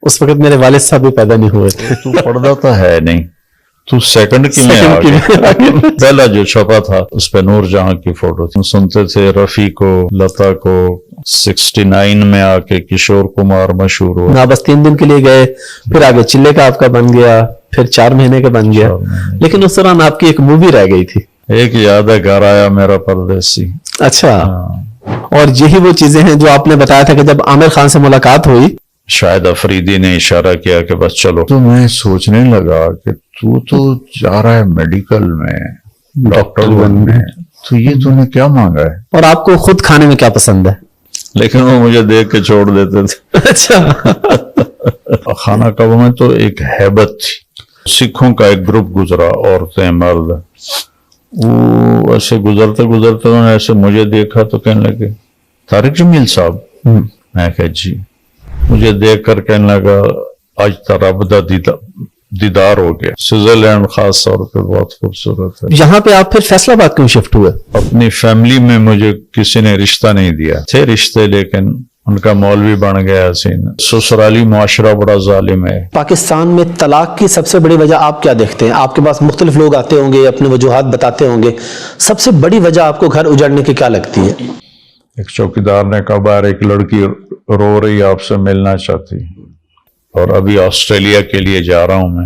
اس وقت میرے والد صاحب بھی پیدا نہیں ہوئے تھے. تو پردہ تو ہے نہیں, تو سیکنڈ کی میں آ گیا. پہلا جو چھپا تھا اس پہ نور جہاں کی فوٹو تھی. سنتے تھے رفیع کو, لتا کو. 69 میں آ کے کشور کمار مشہور ہوا. نا بس 3 دن کے لیے گئے, پھر آگے چلے کا آپ کا بن گیا, پھر 4 مہینے کا بن گیا. لیکن اس دوران آپ کی ایک مووی رہ گئی تھی. ایک یاد ہے, گھر آیا میرا پردیسی. اچھا, اور یہی وہ چیزیں ہیں جو آپ نے بتایا تھا کہ جب عامر خان سے ملاقات ہوئی, شاید افریدی نے اشارہ کیا کہ بس چلو, تو میں سوچنے لگا کہ تو جا رہا ہے میڈیکل میں, ڈاکٹر بننے, تو یہ تو نے کیا مانگا ہے. اور آپ کو خود کھانے میں کیا پسند ہے؟ لیکن وہ مجھے دیکھ کے چھوڑ دیتے تھے. اچھا. خانہ کعبہ میں تو ایک ہیبت تھی. سکھوں کا ایک گروپ گزرا, عورتیں مرد, وہ ایسے گزرتے انہوں نے ایسے مجھے دیکھا تو کہنے لگے طارق جمیل صاحب. میں کہا جی. مجھے دیکھ کر کہنے لگا آج رب دا دیدار ہو گیا. سوئٹزرلینڈ خاص طور پہ بہت خوبصورت ہے. یہاں پہ آپ پھر فیصل آباد کیوں شفٹ ہوئے؟ اپنی فیملی میں مجھے کسی نے رشتہ نہیں دیا. تھے رشتے لیکن ان کا مولوی بن گیا حسین. سسرالی معاشرہ بڑا ظالم ہے. پاکستان میں طلاق کی سب سے بڑی وجہ آپ کیا دیکھتے ہیں؟ آپ کے پاس مختلف لوگ آتے ہوں گے, اپنے وجوہات بتاتے ہوں گے, سب سے بڑی وجہ آپ کو گھر اجڑنے کی کیا لگتی ہے؟ ایک چوکیدار نے کہا باہر ایک لڑکی رو رہی آپ سے ملنا چاہتی, اور ابھی آسٹریلیا کے لیے جا رہا ہوں میں.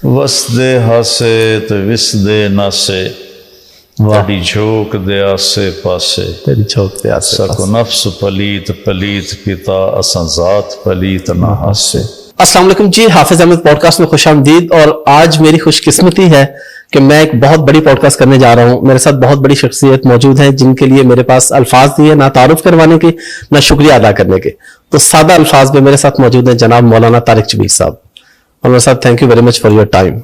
وسدے ہاسے تو وسدے ناسے, تیری جھوک دے آسے پاسے, تیری جھوک دے آسے سکو نفس پلیت پلیت کتا اساں ذات پلیت نہ ہاسے. السلام علیکم جی, حافظ احمد پوڈ کاسٹ میں خوش آمدید. اور آج میری خوش قسمتی ہے کہ میں ایک بہت بڑی پوڈ کاسٹ کرنے جا رہا ہوں. میرے ساتھ بہت بڑی شخصیت موجود ہیں جن کے لیے میرے پاس الفاظ نہیں ہے, نہ تعارف کروانے کے نہ شکریہ ادا کرنے کے. تو سادہ الفاظ میں میرے ساتھ موجود ہیں جناب مولانا طارق جمیل صاحب. اور میرے ساتھ thank you very much for your time.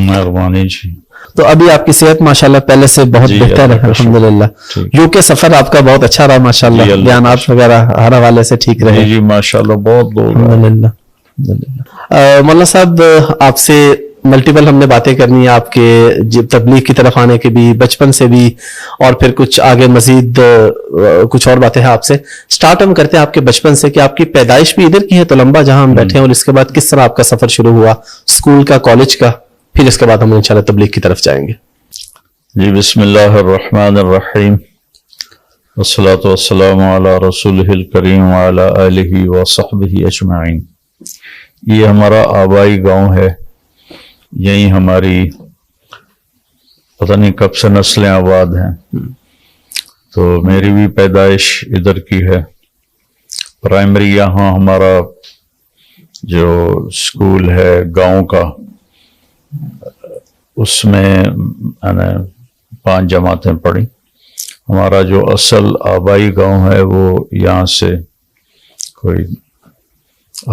مہربانی جی. تو ابھی آپ کی صحت ماشاءاللہ پہلے سے بہت بہتر ہے الحمدللہ. یو کے سفر آپ کا بہت اچھا رہا ماشاءاللہ, بیانات وغیرہ ہر حوالے سے ٹھیک رہے. جی ماشاءاللہ بہت الحمدللہ. مولانا صاحب آپ سے ملٹیپل ہم نے باتیں کرنی ہے, آپ کے تبلیغ کی طرف آنے کے بھی, بچپن سے بھی, اور پھر کچھ آگے مزید کچھ اور باتیں ہیں آپ سے. سٹارٹ ہم کرتے ہیں آپ کے بچپن سے کہ آپ کی پیدائش بھی ادھر کی ہے تلمبہ جہاں ہم بیٹھے ہیں, اور اس کے بعد کس طرح آپ کا سفر شروع ہوا اسکول کا, کالج کا, پھر اس کے بعد ہم انشاءاللہ تبلیغ کی طرف جائیں گے. جی بسم اللہ الرحمن الرحیم, والصلاة والسلام علی رسولہ الکریم وعلی آلہ وصحبہ اجمعین. یہ ہمارا آبائی گاؤں ہے, یہی ہماری پتہ نہیں کب سے نسلیں آباد ہیں. تو میری بھی پیدائش ادھر کی ہے. پرائمری یہاں ہمارا جو اسکول ہے گاؤں کا, اس میں میں نے 5 جماعتیں پڑھی. ہمارا جو اصل آبائی گاؤں ہے وہ یہاں سے کوئی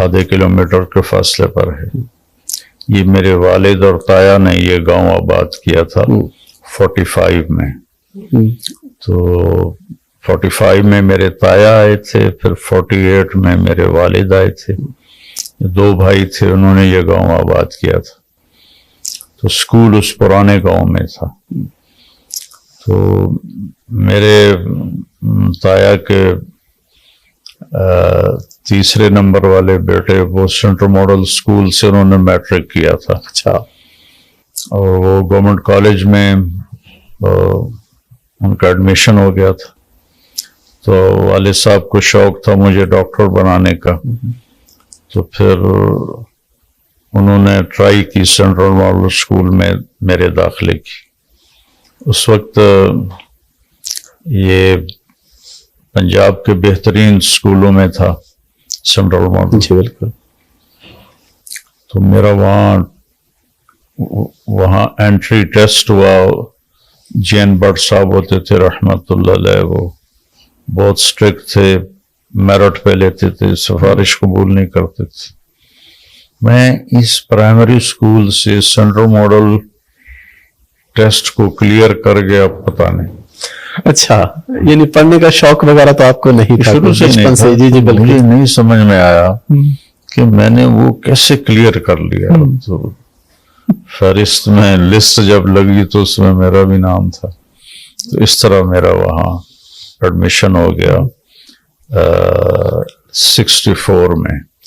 آدھے کلومیٹر کے فاصلے پر ہے. یہ میرے والد اور تایا نے یہ گاؤں آباد کیا تھا 45 میں. تو 45 میں میرے تایا آئے تھے, پھر 48 میں میرے والد آئے تھے. 2 بھائی تھے, انہوں نے یہ گاؤں آباد کیا تھا. تو اسکول اس پرانے گاؤں میں تھا. تو میرے تایا کے تیسرے نمبر والے بیٹے وہ سینٹرل ماڈل اسکول سے انہوں نے میٹرک کیا تھا. اچھا. اور وہ گورنمنٹ کالج میں ان کا ایڈمیشن ہو گیا تھا. تو والد صاحب کو شوق تھا مجھے ڈاکٹر بنانے کا. تو پھر انہوں نے ٹرائی کی سینٹرل ماڈل اسکول میں میرے داخلے کی. اس وقت یہ پنجاب کے بہترین اسکولوں میں تھا سینٹرل ماڈل. جی بالکل. تو میرا وہاں انٹری ٹیسٹ ہوا. جین بٹ صاحب ہوتے تھے رحمت اللہ علیہ, وہ بہت اسٹرکٹ تھے, میرٹ پہ لیتے تھے, سفارش قبول نہیں کرتے تھے. میں اس پرائمری اسکول سے سینٹرل ماڈل ٹیسٹ کو کلیئر کر گیا, پتہ نہیں. اچھا, یعنی پڑھنے کا شوق وغیرہ تو آپ کو نہیں تھا شروع سے نہیں تھا. جی جی بالکل. مجھے نہیں سمجھ میں آیا کہ میں نے وہ کیسے کلیئر کر لیا. تو فہرست میں لسٹ جب لگی تو اس میں میرا بھی نام تھا. تو اس طرح میرا وہاں ایڈمیشن ہو گیا 64 میں.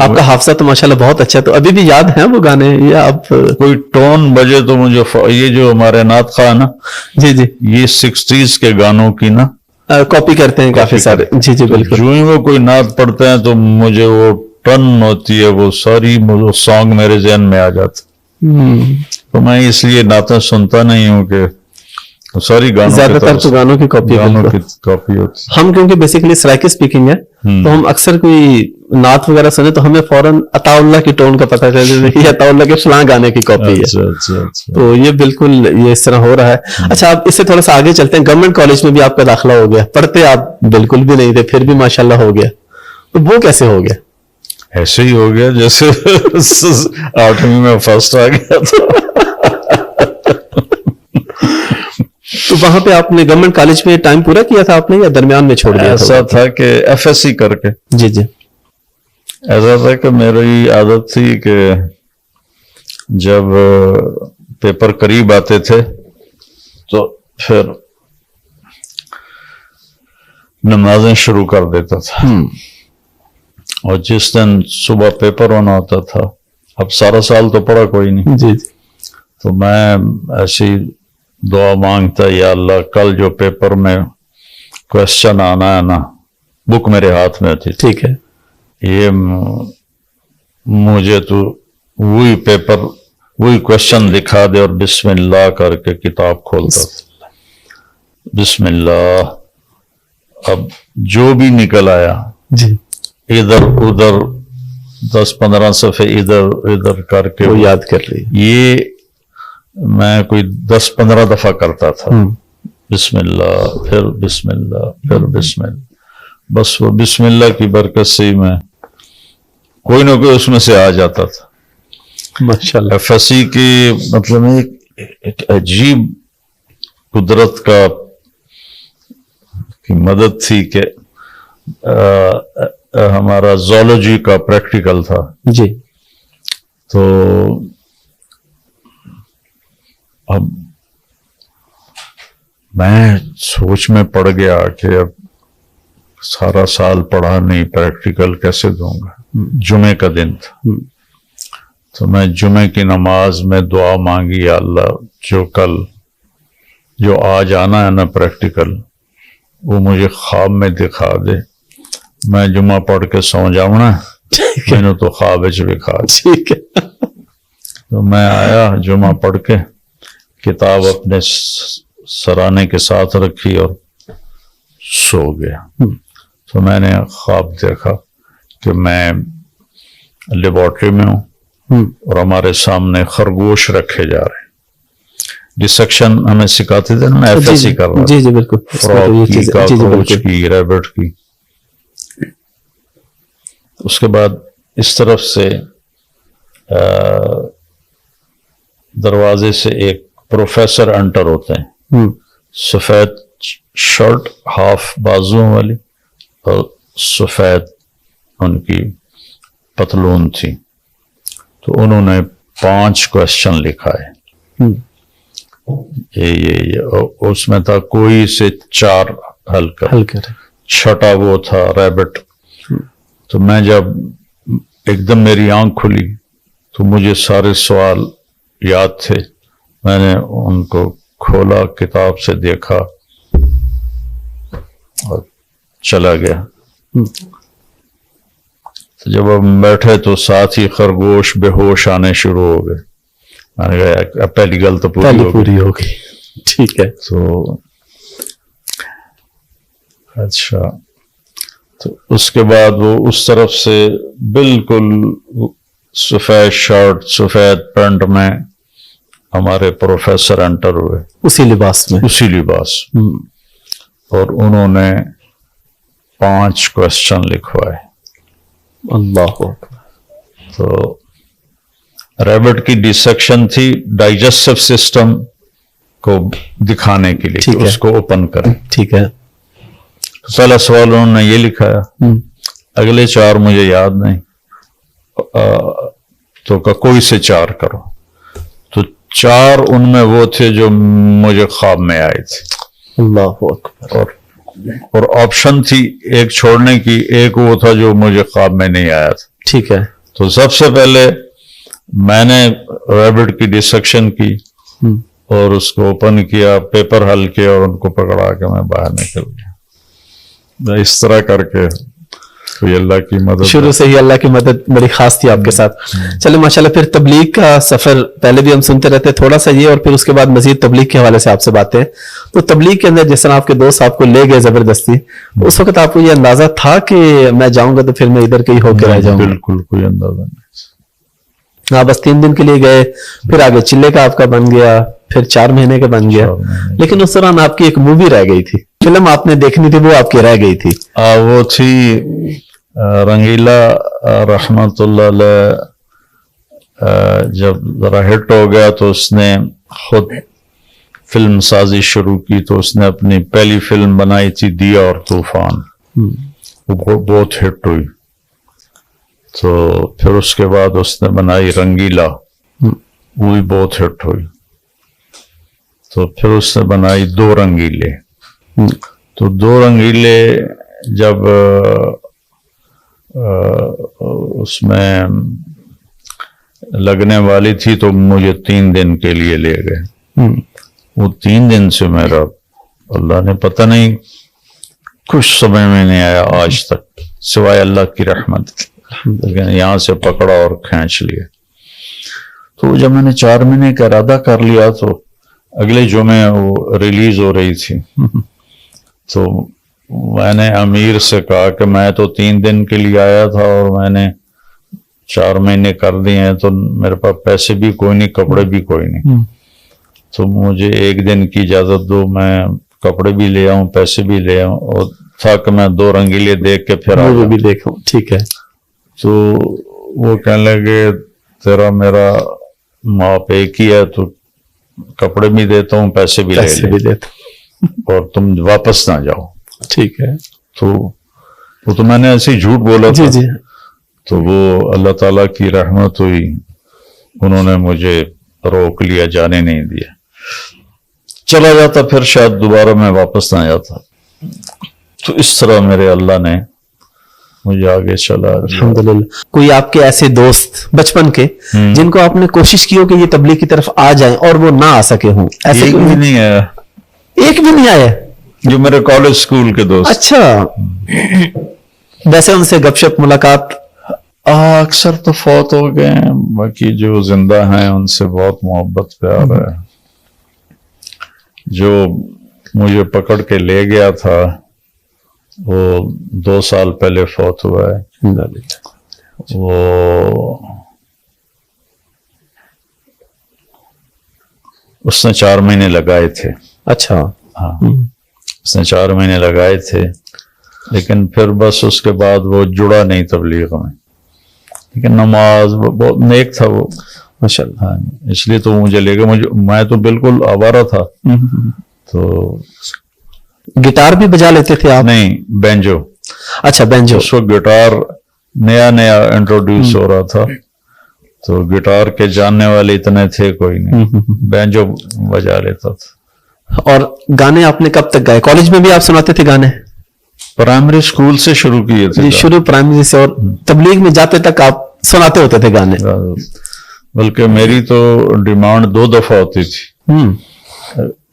آپ کا حافظہ تو ماشاءاللہ بہت اچھا ہے، تو ابھی بھی یاد ہیں وہ گانے یا آپ؟ کوئی ٹون بجے تو مجھے یہ جو ہمارے نعت خواہ نا، جی جی یہ 60s کے گانوں کی نا کاپی کرتے ہیں کافی سارے. جی جی بالکل. جو ہی وہ کوئی نعت پڑھتے ہیں تو مجھے وہ ٹن ہوتی ہے، وہ ساری سانگ میرے ذہن میں آ جاتا. تو میں اس لیے نعتیں سنتا نہیں ہوں کہ ساری گانوں زیادہ تر تو گانوں کی کاپی کاپی ہوتی. ہم کیونکہ بیسیکلی سرائکی اسپیکنگ ہے تو ہم اکثر کوئی نعت وغیرہ سنے تو ہمیں فوراً عطا اللہ کی ٹون کا پتہ چل جاتا ہے کہ عطا اللہ کے فلاں گانے کی کاپی ہے. تو یہ بالکل یہ اس طرح ہو رہا ہے. اچھا آپ اس سے تھوڑا سا آگے چلتے ہیں. گورنمنٹ کالج میں بھی آپ کا داخلہ ہو گیا، پڑھتے آپ بالکل بھی نہیں تھے پھر بھی ماشاءاللہ ہو گیا، تو وہ کیسے ہو گیا؟ ایسے ہی ہو گیا جیسے 8ویں میں فرسٹ آ گیا تھا. تو وہاں پہ آپ نے گورنمنٹ کالج میں ٹائم پورا کیا تھا آپ نے یا درمیان میں چھوڑ دیا؟ ایسا تھا کہ FSC کر کے، جی جی ایسا تھا کہ میری عادت تھی کہ جب پیپر قریب آتے تھے تو پھر نمازیں شروع کر دیتا تھا. اور جس دن صبح پیپر ہونا ہوتا تھا، اب سارا سال تو پڑھا کوئی نہیں، جی تو میں ایسی دعا مانگتا، یا اللہ کل جو پیپر میں کوشچن آنا ہے نا، بک میرے ہاتھ میں تھی، ٹھیک ہے، یہ مجھے تو وہی پیپر وہی کوشچن دکھا دے اور بسم اللہ کر کے کتاب کھولتا تھا. بسم اللہ. اب جو بھی نکل آیا جی ادھر ادھر 10-15 صفحے ادھر ادھر کر کے وہ یاد کر لی. یہ میں کوئی 10-15 دفعہ کرتا تھا. بسم اللہ، پھر بسم اللہ، پھر بسم اللہ. بس وہ بسم اللہ کی برکت سے ہی میں کوئی نہ کوئی اس میں سے آ جاتا تھا. ماشاءاللہ. FSC کی مطلب ایک عجیب قدرت کی مدد تھی کہ ہمارا زولوجی کا پریکٹیکل تھا. جی. تو اب میں سوچ میں پڑ گیا کہ اب سارا سال پڑھا نہیں، پریکٹیکل کیسے دوں گا. جمعے کا دن تھا تو میں جمعے کی نماز میں دعا مانگی، یا اللہ جو آج آنا ہے نا پریکٹیکل، وہ مجھے خواب میں دکھا دے. میں جمعہ پڑھ کے سو جاؤں نا، میں نے تو خواب بھی کھا. ٹھیک ہے. تو میں آیا جمعہ پڑھ کے، کتاب اپنے سرانے کے ساتھ رکھی اور سو گیا. تو میں نے خواب دیکھا کہ میں لیبارٹری میں ہوں اور ہمارے سامنے خرگوش رکھے جا رہے ہیں. ڈسیکشن ہمیں سکھاتے تھے نا، FSC کر رہا. جی جی بالکل. فراگ کی، کاکروچ کی، ریبٹ کی. اس کے بعد اس طرف سے دروازے سے ایک پروفیسر انٹر ہوتے ہیں، سفید شرٹ، ہاف بازوں والی، اور سفید ان کی پتلون تھی. تو انہوں نے 5 کوشچن لکھا ہے. یہ اس میں تھا کوئی سے 4 حل کر. چھٹا وہ تھا ریبٹ. تو میں جب ایک دم میری آنکھ کھلی تو مجھے سارے سوال یاد تھے. میں نے ان کو کھولا، کتاب سے دیکھا اور چلا گیا. تو جب ہم بیٹھے تو ساتھ ہی خرگوش بے ہوش آنے شروع ہو گئے. میں نے کہا پہلی گل تو پوری ہو گئی. ٹھیک ہے. تو اچھا، تو اس کے بعد وہ اس طرف سے بالکل سفید شرٹ سفید پینٹ میں ہمارے پروفیسر انٹر ہوئے، اسی لباس. اور انہوں نے 5 کوشچن لکھوائے. اللہ. تو ریبٹ کی ڈسیکشن تھی ڈائجسٹو سسٹم کو دکھانے کے لیے کہ اس کو اوپن کریں. ٹھیک ہے. پہلا سوال انہوں نے یہ لکھایا، اگلے 4 مجھے یاد نہیں. تو کوئی سے 4 کرو. تو 4 ان میں وہ تھے جو مجھے خواب میں آئے تھے. اللہ اکبر. اور آپشن تھی ایک چھوڑنے کی، ایک وہ تھا جو مجھے خواب میں نہیں آیا تھا. ٹھیک ہے. تو سب سے پہلے میں نے ریبٹ کی ڈسیکشن کی اور اس کو اوپن کیا, پیپر حل کیا اور ان کو پکڑا کے میں باہر نکل گیا. اس طرح کر کے کوئی اللہ کی مدد, شروع سے ہی اللہ کی مدد بڑی خاص تھی آپ کے ساتھ. چلے ماشاءاللہ, پھر تبلیغ کا سفر پہلے بھی ہم سنتے رہتے, تھوڑا سا یہ اور پھر اس کے بعد مزید تبلیغ کے حوالے سے آپ سے باتیں. تو تبلیغ کے اندر جس طرح آپ کے دوست آپ کو لے گئے زبردستی, اس وقت آپ کو یہ اندازہ تھا کہ میں جاؤں گا تو پھر میں ادھر کہیں ہو کے رہ جاؤں گا؟ بالکل کوئی اندازہ نہیں. آپ بس 3 دن کے لیے گئے, پھر آگے چلے کا آپ کا بن گیا, پھر 4 مہینے کا بن گیا. لیکن اس دوران آپ کی ایک مووی رہ گئی تھی, فلم آپ نے دیکھنی تھی, وہ آپ کی رہ گئی تھی. وہ تھی رنگیلا رحمت اللہ علیہ. جب ذرا ہٹ ہو گیا تو اس نے خود فلم سازی شروع کی. تو اس نے اپنی پہلی فلم بنائی تھی دیا اور طوفان, وہ بہت ہٹ ہوئی. تو پھر اس کے بعد اس نے بنائی رنگیلا, وہ بھی بہت ہٹ ہوئی. تو پھر اس نے بنائی 2 رنگیلے. تو 2 رنگیلے جب اس میں لگنے والی تھی تو مجھے 3 دن کے لیے لے گئے. وہ 3 دن سے میرا اللہ نے پتہ نہیں کچھ سمجھ میں نہیں آیا آج تک, سوائے اللہ کی رحمت. لیکن یہاں سے پکڑا اور کھینچ لیا. تو جب میں نے 4 مہینے کا ارادہ کر لیا تو اگلے جمعے وہ ریلیز ہو رہی تھی. تو میں نے امیر سے کہا کہ میں تو 3 دن کے لیے آیا تھا اور میں نے 4 مہینے کر دیے ہیں, تو میرے پاس پیسے بھی کوئی نہیں, کپڑے بھی کوئی نہیں. تو مجھے 1 دن کی اجازت دو, میں کپڑے بھی لے آؤں, پیسے بھی لے آؤں. اور تھا کہ میں 2 رنگیلے دیکھ کے پھر وہ بھی دیکھوں. ٹھیک ہے. تو وہ کہنے لگے تیرا میرا ماپ ایک ہی ہے, تو کپڑے بھی دیتا ہوں, پیسے بھی لے لیتا, اور تم واپس نہ جاؤ. ٹھیک ہے. تو وہ تو میں نے ایسے ہی جھوٹ بولا تھا. جی. تو وہ اللہ تعالیٰ کی رحمت ہوئی, انہوں نے مجھے روک لیا, جانے نہیں دیا. چلا جاتا پھر شاید دوبارہ میں واپس نہ جاتا. تو اس طرح میرے اللہ نے مجھے آگے چلا. الحمدللہ. کوئی آپ کے ایسے دوست بچپن کے جن کو آپ نے کوشش کی ہو کہ یہ تبلیغ کی طرف آ جائیں اور وہ نہ آ سکے ہوں؟ ایسے ایک بھی نہیں آیا. ایک بھی نہیں آیا؟ جو میرے کالج سکول کے دوست. اچھا. ویسے ان سے گپ شپ ملاقات؟ اکثر تو فوت ہو گئے ہیں, باقی جو زندہ ہیں ان سے بہت محبت پیار ہے. جو مجھے پکڑ کے لے گیا تھا وہ 2 سال پہلے فوت ہوا ہے. وہ اس نے 4 مہینے لگائے تھے. اچھا. ہاں, اس نے 4 مہینے لگائے تھے, لیکن پھر بس اس کے بعد وہ جڑا نہیں تبلیغ میں. لیکن نماز بہت نیک تھا وہ, ماشاءاللہ. ہاں, اس لیے تو مجھے لے گا. میں تو بالکل آوارہ تھا. تو گٹار بھی بجا لیتے تھے آپ؟ نہیں, بینجو. اچھا, بینجو. اس وقت گٹار نیا انٹروڈیوس ہو رہا تھا, تو گٹار کے جاننے والے اتنے تھے کوئی نہیں, بینجو بجا لیتا تھا. اور گانے آپ نے کب تک گائے؟ کالج میں بھی آپ سناتے تھے گانے؟ پرائمری اسکول سے شروع کیے تھے. شروع پرائمری سے, اور تبلیغ میں جاتے تک آپ سناتے ہوتے تھے گانے؟ بلکہ میری تو ڈیمانڈ 2 دفعہ ہوتی تھی,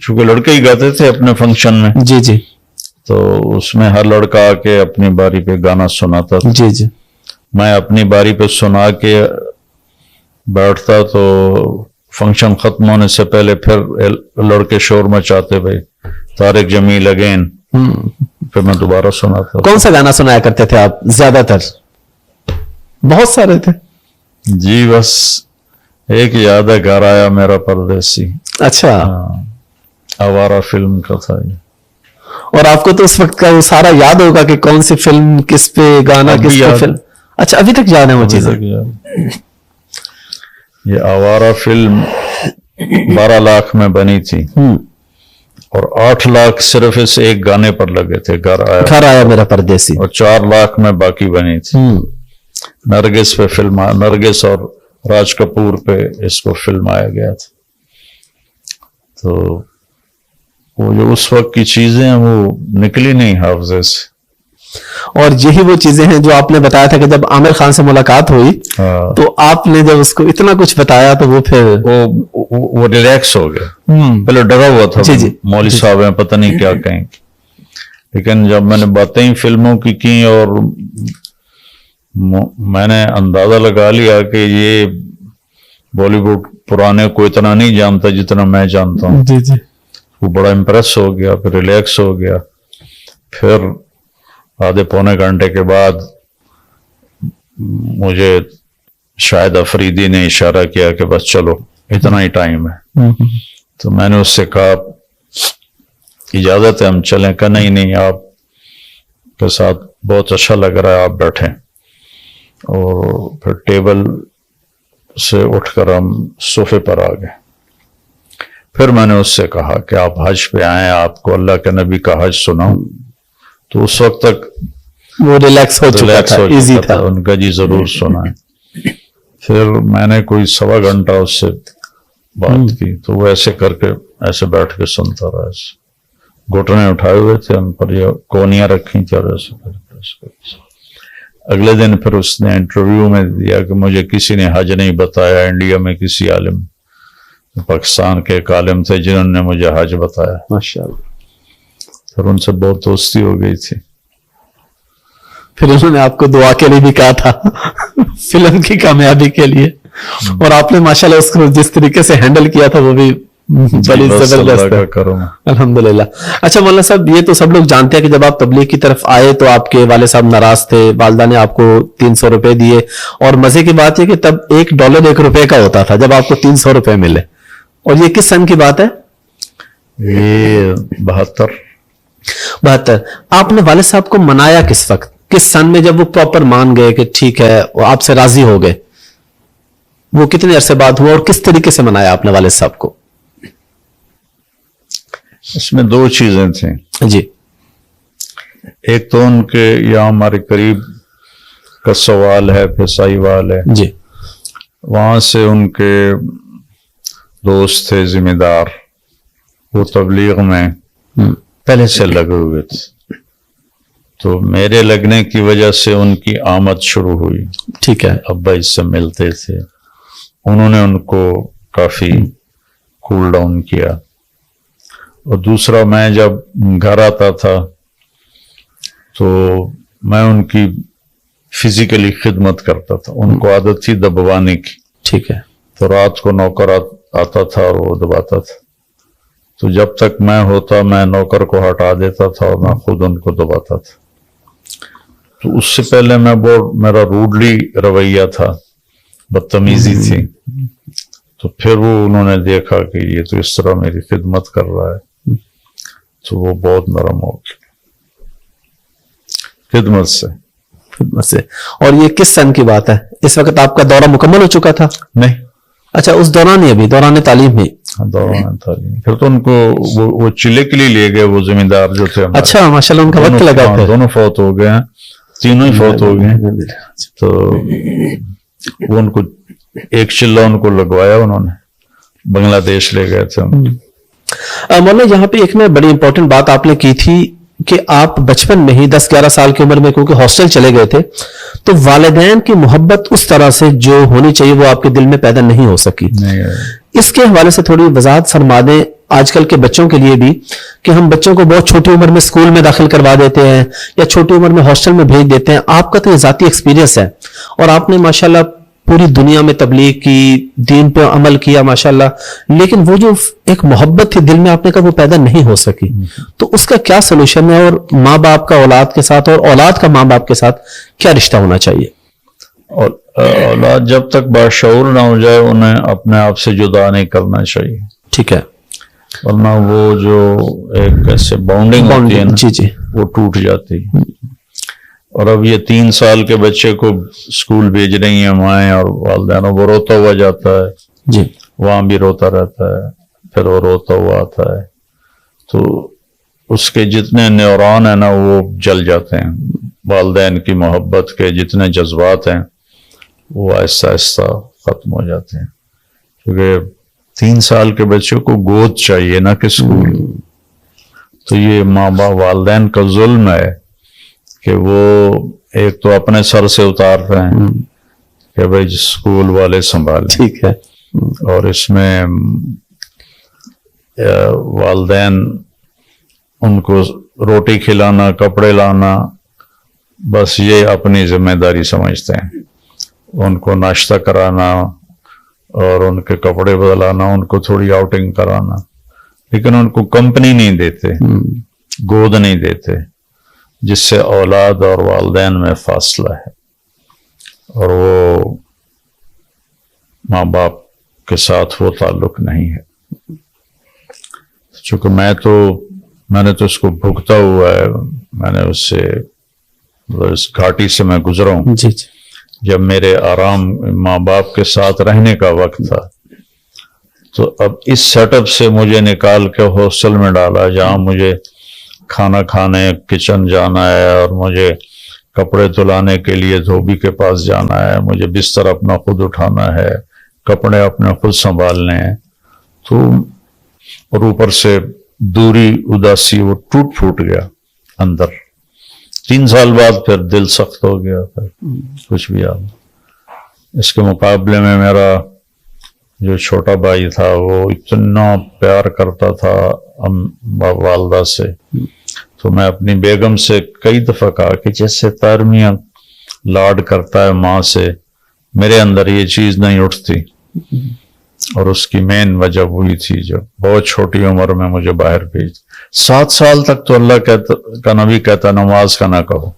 چونکہ لڑکے ہی گاتے تھے اپنے فنکشن میں. جی. تو اس میں ہر لڑکا آ کے اپنی باری پہ گانا سناتا تھا. جی. میں اپنی باری پہ سنا کے بیٹھتا, تو فنکشن ختم ہونے سے پہلے پھر لڑکے شور مچاتے, بھائی طارق جمیل اگین, پھر میں دوبارہ سناتا. کون سا گانا سنایا کرتے تھے آپ زیادہ تر؟ بہت سارے تھے. جی بس ایک یاد ہے, گھر آیا میرا پردیسی. اچھا. آوارہ فلم کا تھا یہ. اور آپ کو تو اس وقت کا وہ سارا یاد ہوگا کہ کون سی فلم, کس پہ گانا, کس پہ فلم. اچھا, ابھی تک یاد ہے وہ چیزیں؟ یہ آوارہ فلم 12 لاکھ میں بنی تھی, اور 8 لاکھ صرف اس ایک گانے پر لگے تھے, گھر آیا میرا پردیسی, اور 4 لاکھ میں باقی بنی تھی. نرگس پہ فلم, نرگس اور راج کپور پہ اس کو فلم آیا گیا تھا. تو وہ جو اس وقت کی چیزیں وہ نکلی نہیں حافظے سے. اور یہی وہ چیزیں ہیں جو آپ نے بتایا تھا کہ جب عامر خان سے ملاقات ہوئی تو آپ نے جب اس کو اتنا کچھ بتایا تو وہ پھر وہ ریلیکس ہو گیا. پہلے ڈرا ہوا تھا مولوی صاحب ہیں پتہ نہیں کیا کہیں گے, لیکن جب میں نے باتیں ہی فلموں کی اور میں نے اندازہ لگا لیا کہ یہ بالی ووڈ پرانے کو اتنا نہیں جانتا جتنا میں جانتا ہوں. وہ بڑا امپریس ہو گیا, پھر ریلیکس ہو گیا. پھر آدھے پونے گھنٹے کے بعد مجھے شاہد افریدی نے اشارہ کیا کہ بس چلو اتنا ہی ٹائم ہے. تو میں نے اس سے کہا اجازت ہے ہم چلیں؟ کہ نہیں آپ کے ساتھ بہت اچھا لگ رہا ہے, آپ بیٹھیں. اور پھر ٹیبل سے اٹھ کر ہم صوفے پر آ گئے. پھر میں نے اس سے کہا کہ آپ حج پہ آئیں, آپ کو اللہ کے نبی کا حج سناؤں. تو اس وقت تک وہ ریلیکس ہو چکا تھا, ایزی تھا. ان کا جی ضرور سنائیں. پھر میں نے کوئی 1.25 گھنٹہ اس سے بات کی, تو وہ ایسے کر کے ایسے بیٹھ کے سنتا رہا. گھٹنے اٹھائے ہوئے تھے ہم پر, یہ کونیاں رکھی تھی اور ایسے کر کے. اگلے دن پھر اس نے انٹرویو میں دیا کہ مجھے کسی نے حج نہیں بتایا. انڈیا میں کسی عالم, پاکستان کے ایک عالم تھے جنہوں نے مجھے حج بتایا. ماشاءاللہ. پھر ان سے بہت دوستی ہو گئی تھی. پھر انہوں نے آپ کو دعا کے لیے بھی کہا تھا فلم کی کامیابی کے لیے, اور آپ نے ماشاءاللہ اس کو جس طریقے سے ہینڈل کیا تھا وہ بھی بڑی زبردست ہے. الحمدللہ. اچھا مولانا صاحب, یہ تو سب لوگ جانتے ہیں کہ جب آپ تبلیغ کی طرف آئے تو آپ کے والد صاحب ناراض تھے, والدہ نے آپ کو 300 روپے دیے, اور مزے کی بات یہ کہ تب $1 1 روپے کا ہوتا تھا, جب آپ کو 300 روپے ملے. اور یہ کس سن کی بات ہے؟ یہ 72. آپ نے والد صاحب کو منایا کس وقت, کس سن میں, جب وہ پراپر مان گئے کہ ٹھیک ہے وہ آپ سے راضی ہو گئے؟ وہ کتنے عرصے بعد ہوا اور کس طریقے سے منایا آپ نے والد صاحب کو؟ اس میں 2 چیزیں تھیں جی. ایک تو ان کے یہاں ہمارے قریب کا سوال ہے, پھسائی وال ہے جی, وہاں سے ان کے دوست تھے ذمہ دار, وہ تبلیغ میں پہلے سے لگے ہوئے تھے. تو میرے لگنے کی وجہ سے ان کی آمد شروع ہوئی. ٹھیک ہے. ابا اس سے ملتے تھے, انہوں نے ان کو کافی کول ڈاؤن کیا. اور دوسرا, میں جب گھر آتا تھا تو میں ان کی فزیکلی خدمت کرتا تھا. ان کو عادت تھی دبوانے کی. ٹھیک ہے. تو رات کو نوکر آتا تھا اور وہ دباتا تھا. تو جب تک میں ہوتا میں نوکر کو ہٹا دیتا تھا اور میں خود ان کو دباتا تھا. تو اس سے پہلے میرا روڈلی رویہ تھا, بدتمیزی تھی. تو پھر وہ انہوں نے دیکھا کہ یہ تو اس طرح میری خدمت کر رہا ہے, تو وہ بہت نرم ہو گیا خدمت سے. اور یہ کس سن کی بات ہے؟ اس وقت آپ کا دورہ مکمل ہو چکا تھا؟ نہیں. اچھا, اس دوران ہی, ابھی دوران تعلیم ہی؟ دوران تعلیم. پھر تو ان کو وہ چلے کے لیے لے گئے, وہ ذمہ دار جو تھے. اچھا ماشاءاللہ, ان کا وقت لگا تھا. دونوں فوت ہو گئے ہیں, تینوں ہی فوت ہو گئے. تو وہ ان کو ایک چلہ ان کو لگوایا انہوں نے, بنگلہ دیش لے گئے تھے. مولانا یہاں پہ ایک بڑی امپورٹنٹ بات آپ نے کی تھی کہ آپ بچپن میں ہی 10-11 سال کی عمر میں کیونکہ ہاسٹل چلے گئے تھے, تو والدین کی محبت اس طرح سے جو ہونی چاہیے وہ آپ کے دل میں پیدا نہیں ہو سکی. اس کے حوالے سے تھوڑی وضاحت فرما دیں آج کل کے بچوں کے لیے بھی, کہ ہم بچوں کو بہت چھوٹی عمر میں اسکول میں داخل کروا دیتے ہیں یا چھوٹی عمر میں ہاسٹل میں بھیج دیتے ہیں. آپ کا تو یہ ذاتی ایکسپیرینس ہے, اور آپ نے ماشاءاللہ پوری دنیا میں تبلیغ کی, دین پہ عمل کیا ماشاءاللہ, لیکن وہ جو ایک محبت تھی دل میں آپ نے کہا وہ پیدا نہیں ہو سکی. تو اس کا کیا سولوشن ہے, اور ماں باپ کا اولاد کے ساتھ اور اولاد کا ماں باپ کے ساتھ کیا رشتہ ہونا چاہیے؟ اولاد جب تک باشعور نہ ہو جائے انہیں اپنے آپ سے جدا نہیں کرنا چاہیے. ٹھیک ہے. ورنہ وہ جو ایک ایسے باؤنڈنگ ہوتی ہے نا, جی وہ ٹوٹ جاتی. اور اب یہ 3 سال کے بچے کو اسکول بھیج رہی ہیں مائیں اور والدین, وہ روتا ہوا جاتا ہے. جی. وہاں بھی روتا رہتا ہے, پھر وہ روتا ہوا آتا ہے. تو اس کے جتنے نیورون ہیں نا وہ جل جاتے ہیں. والدین کی محبت کے جتنے جذبات ہیں وہ آہستہ آہستہ ختم ہو جاتے ہیں. کیونکہ 3 سال کے بچوں کو گود چاہیے نہ کہ اسکول. تو یہ ماں باپ والدین کا ظلم ہے کہ وہ ایک تو اپنے سر سے اتار رہے ہیں کہ بھائی اسکول والے سنبھالیں، ٹھیک ہے، اور اس میں والدین ان کو روٹی کھلانا، کپڑے لانا، بس یہ اپنی ذمہ داری سمجھتے ہیں. ان کو ناشتہ کرانا اور ان کے کپڑے بدلانا، ان کو تھوڑی آؤٹنگ کرانا، لیکن ان کو کمپنی نہیں دیتے، گود نہیں دیتے، جس سے اولاد اور والدین میں فاصلہ ہے، اور وہ ماں باپ کے ساتھ وہ تعلق نہیں ہے. چونکہ میں نے تو اس کو بھگتا ہوا ہے، میں نے اس گھاٹی سے میں گزرا ہوں. جی جی، جب میرے آرام ماں باپ کے ساتھ رہنے کا وقت تھا، تو اب اس سیٹ اپ سے مجھے نکال کے ہاسٹل میں ڈالا، جہاں مجھے کھانا کھانے کچن جانا ہے، اور مجھے کپڑے دھلانے کے لیے دھوبی کے پاس جانا ہے، مجھے بستر اپنا خود اٹھانا ہے، کپڑے اپنے خود سنبھالنے ہیں. تو اور اوپر سے دوری، اداسی، وہ ٹوٹ پھوٹ گیا اندر. 3 سال بعد پھر دل سخت ہو گیا، پھر کچھ بھی آنا. اس کے مقابلے میں میرا جو چھوٹا بھائی تھا وہ اتنا پیار کرتا تھا والدہ سے. تو میں اپنی بیگم سے کئی دفعہ کہا کہ جیسے تارمیاں لاڈ کرتا ہے ماں سے، میرے اندر یہ چیز نہیں اٹھتی. اور اس کی مین وجہ وہی تھی، جو بہت چھوٹی عمر میں مجھے باہر بھیج. 7 سال تک تو اللہ کا نبی کہتا نماز کا نہ کہو.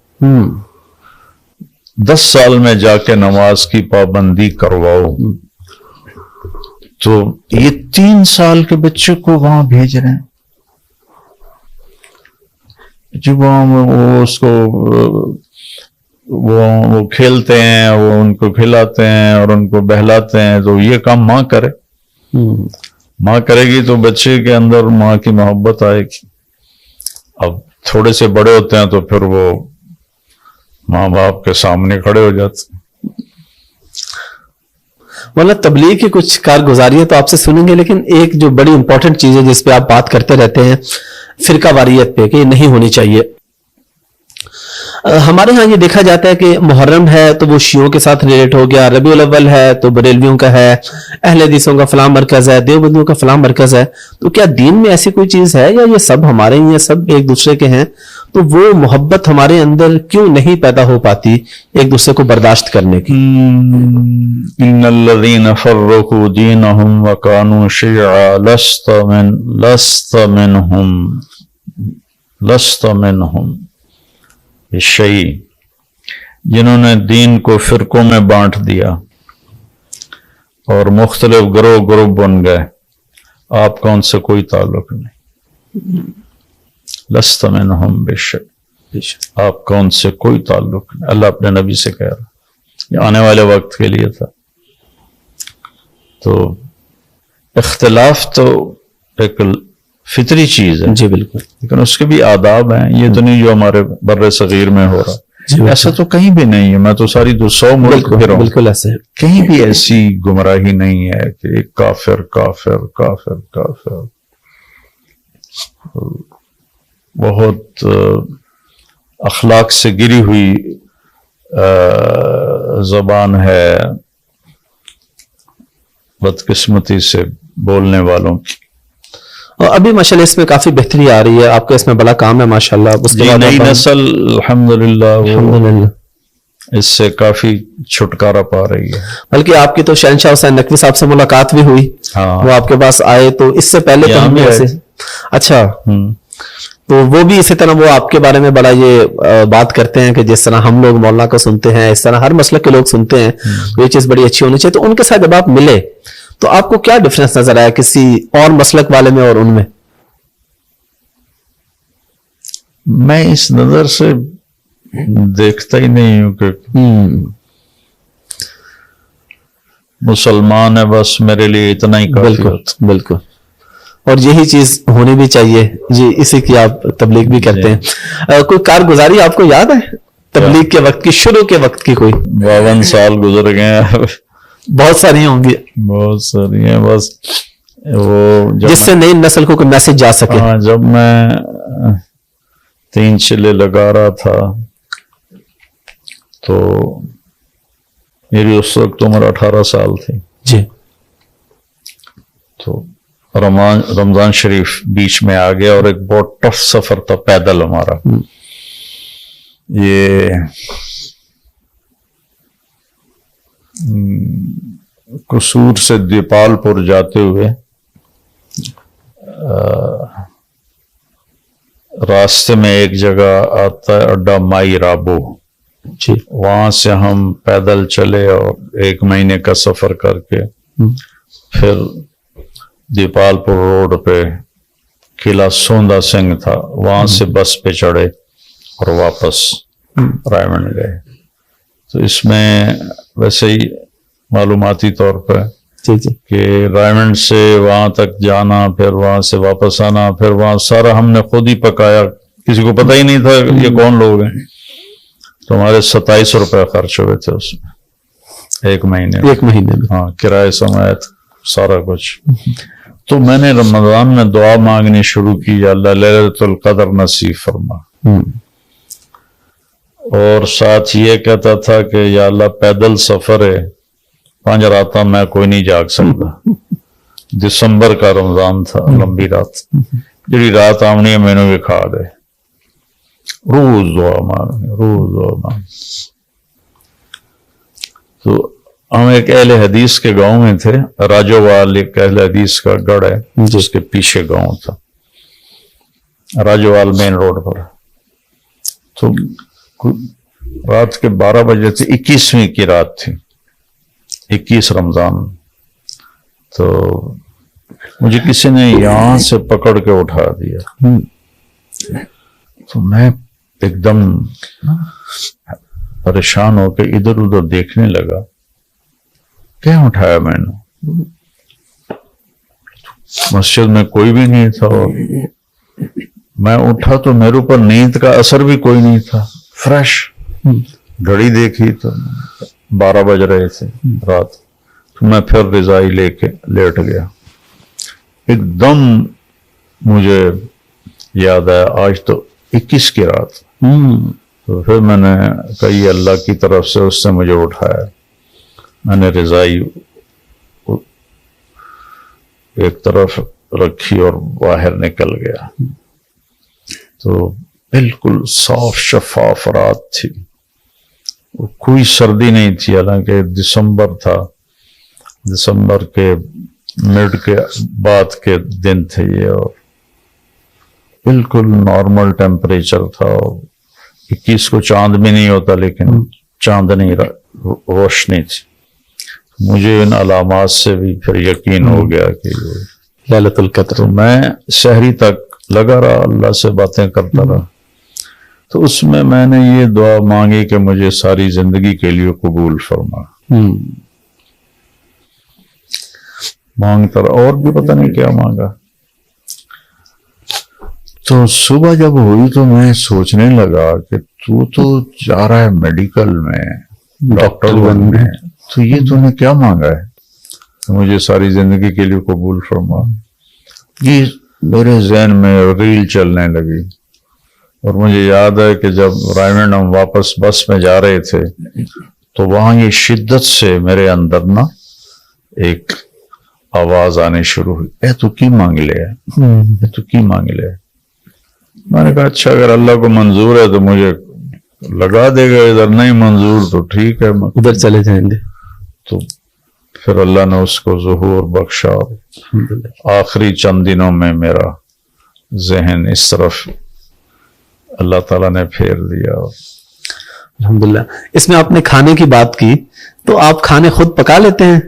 10 سال میں جا کے نماز کی پابندی کرواؤ. تو یہ 3 سال کے بچے کو وہاں بھیج رہے ہیں، جب وہ اس کو وہ کھیلتے ہیں، وہ ان کو کھلاتے ہیں اور ان کو بہلاتے ہیں. تو یہ کام ماں کرے، ماں کرے گی تو بچے کے اندر ماں کی محبت آئے گی. اب تھوڑے سے بڑے ہوتے ہیں تو پھر وہ ماں باپ کے سامنے کھڑے ہو جاتے. مطلب تبلیغ کی کچھ کارگزاریاں تو آپ سے سنیں گے، لیکن ایک جو بڑی امپورٹنٹ چیز ہے جس پہ آپ بات کرتے رہتے ہیں، فرقہ واریت پہ، کہ یہ نہیں ہونی چاہیے. ہمارے ہاں یہ دیکھا جاتا ہے کہ محرم ہے تو وہ شیعوں کے ساتھ ریلیٹ ہو گیا، ربیع الاول ہے تو بریلویوں کا ہے، اہل حدیثوں کا فلاں مرکز ہے، دیوبندیوں کا فلاں مرکز ہے. تو کیا دین میں ایسی کوئی چیز ہے، یا یہ سب ہمارے ہی ہیں، سب ایک دوسرے کے ہیں؟ تو وہ محبت ہمارے اندر کیوں نہیں پیدا ہو پاتی ایک دوسرے کو برداشت کرنے کی؟ ان الذين فرقوا دينهم وكانوا شيعا لست منهم شيء. جنہوں نے دین کو فرقوں میں بانٹ دیا اور مختلف گروہ بن گئے، آپ کا ان سے کوئی تعلق نہیں. لست منهم بشيء، آپ کا ان سے کوئی تعلق نہیں. اللہ اپنے نبی سے کہہ رہا، یہ آنے والے وقت کے لیے تھا. تو اختلاف تو ایک فطری چیز ہے، جی بالکل، لیکن اس کے بھی آداب ہیں. یہ تو نہیں جو ہمارے بر صغیر میں ہو رہا، ایسا تو کہیں بھی نہیں ہے. میں تو ساری 200 ملک پھرا ہوں، بالکل ایسے کہیں بھی ایسی گمراہی نہیں ہے کہ ایک کافر کافر کافر کافر. بہت اخلاق سے گری ہوئی زبان ہے بدقسمتی سے بولنے والوں کی. اور ابھی ماشاءاللہ اس میں کافی بہتری آ رہی ہے، آپ کا اس میں بڑا کام ہے ماشاءاللہ. اس کے بعد نئی نسل الحمدللہ اس سے کافی چھٹکارا پا رہی ہے. بلکہ آپ کی تو شہنشاہ حسین نقوی صاحب سے ملاقات بھی ہوئی، وہ آپ کے پاس آئے. تو اس سے پہلے تو ہم نے ایسے اچھا، تو وہ بھی اسی طرح وہ آپ کے بارے میں بڑا یہ بات کرتے ہیں کہ جس طرح ہم لوگ مولانا کو سنتے ہیں اس طرح ہر مسلک کے لوگ سنتے ہیں، یہ چیز بڑی اچھی ہونی چاہیے. تو ان کے ساتھ جب آپ ملے تو آپ کو کیا ڈفرنس نظر آیا کسی اور مسلک والے میں اور ان میں؟ میں اس نظر سے دیکھتا ہی نہیں ہوں کہ مسلمان ہے بس میرے لیے اتنا ہی کافی ہوتا. بالکل، اور یہی چیز ہونی بھی چاہیے. جی اسی کی آپ تبلیغ بھی کرتے ہیں. کوئی کارگزاری آپ کو یاد ہے تبلیغ کے وقت کی، شروع کے وقت کی؟ کوئی 52 سال گزر گئے ہیں. بہت ساری ہوں گی، بہت ساری ہیں. بس وہ جس سے نئی نسل کو کوئی میسج جا سکے. جب میں 3 چلے لگا رہا تھا تو میری اس وقت عمر 18 سال تھی. جی. تو رمضان شریف بیچ میں آ گیا اور ایک بہت ٹف سفر تھا پیدل ہمارا. یہ قصور سے دیپال پور جاتے ہوئے راستے میں ایک جگہ آتا ہے اڈا مائی رابو. جی. وہاں سے ہم پیدل چلے اور 1 مہینے کا سفر کر کے پھر دیپال پور روڈ پہ قلعہ سوندا سنگھ تھا, وہاں سے بس پہ چڑھے اور واپس رائمنڈ گئے. تو اس میں ویسے ہی معلوماتی طور پہ جی جی کہ رائمنڈ سے وہاں تک جانا, پھر وہاں سے واپس آنا, پھر وہاں سارا ہم نے خود ہی پکایا, کسی کو پتہ ہی نہیں تھا یہ کون لوگ ہیں. تو ہمارے 27 روپے خرچ ہوئے تھے اس میں 1 مہینے. 1 مہینے میں. ہاں, کرائے سمیت سارا کچھ. تو میں نے رمضان میں دعا مانگنی شروع کی, یا اللہ لیلۃ القدر نصیب فرما. اور ساتھ یہ کہتا تھا کہ یا اللہ پیدل سفر ہے, 5 راتاں میں کوئی نہیں جاگ سکتا. دسمبر کا رمضان تھا, لمبی رات, جڑی رات آمنی ہے مینوں بھی کھا دے. روز دعا مانگنی, روز دعا مانگنی. تو ہم ایک اہل حدیث کے گاؤں میں تھے, راجووال ایک اہل حدیث کا گڑھ ہے جس کے پیچھے گاؤں تھا, راجووال مین روڈ پر. تو رات کے 12 بجے تھے, 21ویں کی رات تھی, 21 رمضان. تو مجھے کسی نے یہاں سے پکڑ کے اٹھا دیا. تو میں ایک دم پریشان ہو کے ادھر ادھر دیکھنے لگا, کیا اٹھایا میں نے؟ مسجد میں کوئی بھی نہیں تھا, اور میں اٹھا تو میرے اوپر نیند کا اثر بھی کوئی نہیں تھا, فریش. گھڑی دیکھی تو 12 بج رہے تھے رات. تو میں پھر رضائی لے کے لیٹ گیا. ایک دم مجھے یاد آیا آج تو 21 کی رات. تو پھر میں نے کہا یہ اللہ کی طرف سے اس نے مجھے اٹھایا. میں نے رضائی ایک طرف رکھی اور باہر نکل گیا. تو بالکل صاف شفاف رات تھی, کوئی سردی نہیں تھی, حالانکہ دسمبر تھا, دسمبر کے مڈ کے بعد کے دن تھے یہ, اور بالکل نارمل ٹیمپریچر تھا. اور 21 کو چاند بھی نہیں ہوتا, لیکن چاندنی روشنی تھی. مجھے ان علامات سے بھی پھر یقین ہو گیا کہ لیلۃ القدر. تو میں سحری تک لگا رہا, اللہ سے باتیں کرتا رہا. تو اس میں نے یہ دعا مانگی کہ مجھے ساری زندگی کے لیے قبول فرما. مانگتا رہا, اور بھی پتہ نہیں کیا مانگا. تو صبح جب ہوئی تو میں سوچنے لگا کہ تو جا رہا ہے میڈیکل میں, ڈاکٹر بننے, تو یہ تو نے کیا مانگا ہے کہ مجھے ساری زندگی کے لیے قبول فرما. یہ میرے ذہن میں ریل چلنے لگی. اور مجھے یاد ہے کہ جب رائمنڈ ہم واپس بس میں جا رہے تھے تو وہاں یہ شدت سے میرے اندر نا ایک آواز آنے شروع ہوئی, اے تو کی مانگ لے, اے تو کی مانگ لے. میں نے کہا اچھا اگر اللہ کو منظور ہے تو مجھے لگا دے گا, ادھر نہیں منظور تو ٹھیک ہے ادھر چلے جائیں گے. تو پھر اللہ نے اس کو ظہور بخشا. آخری چند دنوں میں میرا ذہن اس طرف اللہ تعالیٰ نے پھیر دیا. الحمدللہ. اس میں آپ نے کھانے کی بات کی, تو آپ کھانے خود پکا لیتے ہیں؟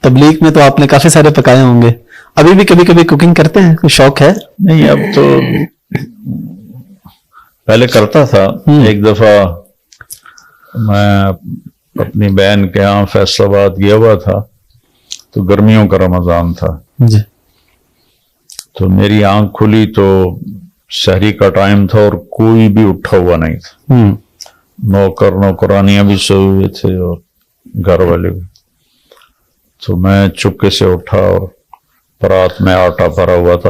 تبلیغ میں تو آپ نے کافی سارے پکائے ہوں گے. ابھی بھی کبھی کبھی کوکنگ کرتے ہیں, کوئی شوق ہے؟ نہیں, اب تو پہلے کرتا تھا. ایک دفعہ میں اپنی بہن کے یہاں فیصل آباد گیا ہوا تھا, تو گرمیوں کا رمضان تھا جی. تو میری آنکھ کھلی تو سحری کا ٹائم تھا اور کوئی بھی اٹھا ہوا نہیں تھا. نوکر نوکرانیاں بھی سوئے ہوئے تھے اور گھر والے بھی. تو میں چپکے سے اٹھا اور پرات میں آٹا بھرا ہوا تھا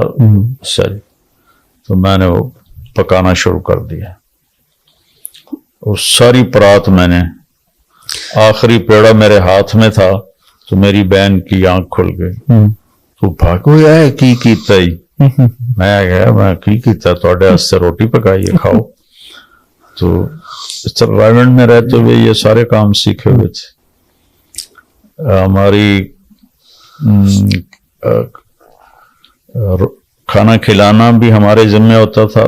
سحری, تو میں نے وہ پکانا شروع کر دیا. وہ ساری پرات میں نے، آخری پیڑا میرے ہاتھ میں تھا تو میری بہن کی آنکھ کھل گئی. تو بھاگو ہے کی کیتا ہی. میں گیا، میں کی کیتا تھوڑے واسطے روٹی پکائیے کھاؤ. تو اس طرح رائیونڈ میں رہتے ہوئے یہ سارے کام سیکھے ہوئے تھے. ہماری کھانا کھلانا بھی ہمارے ذمہ ہوتا تھا،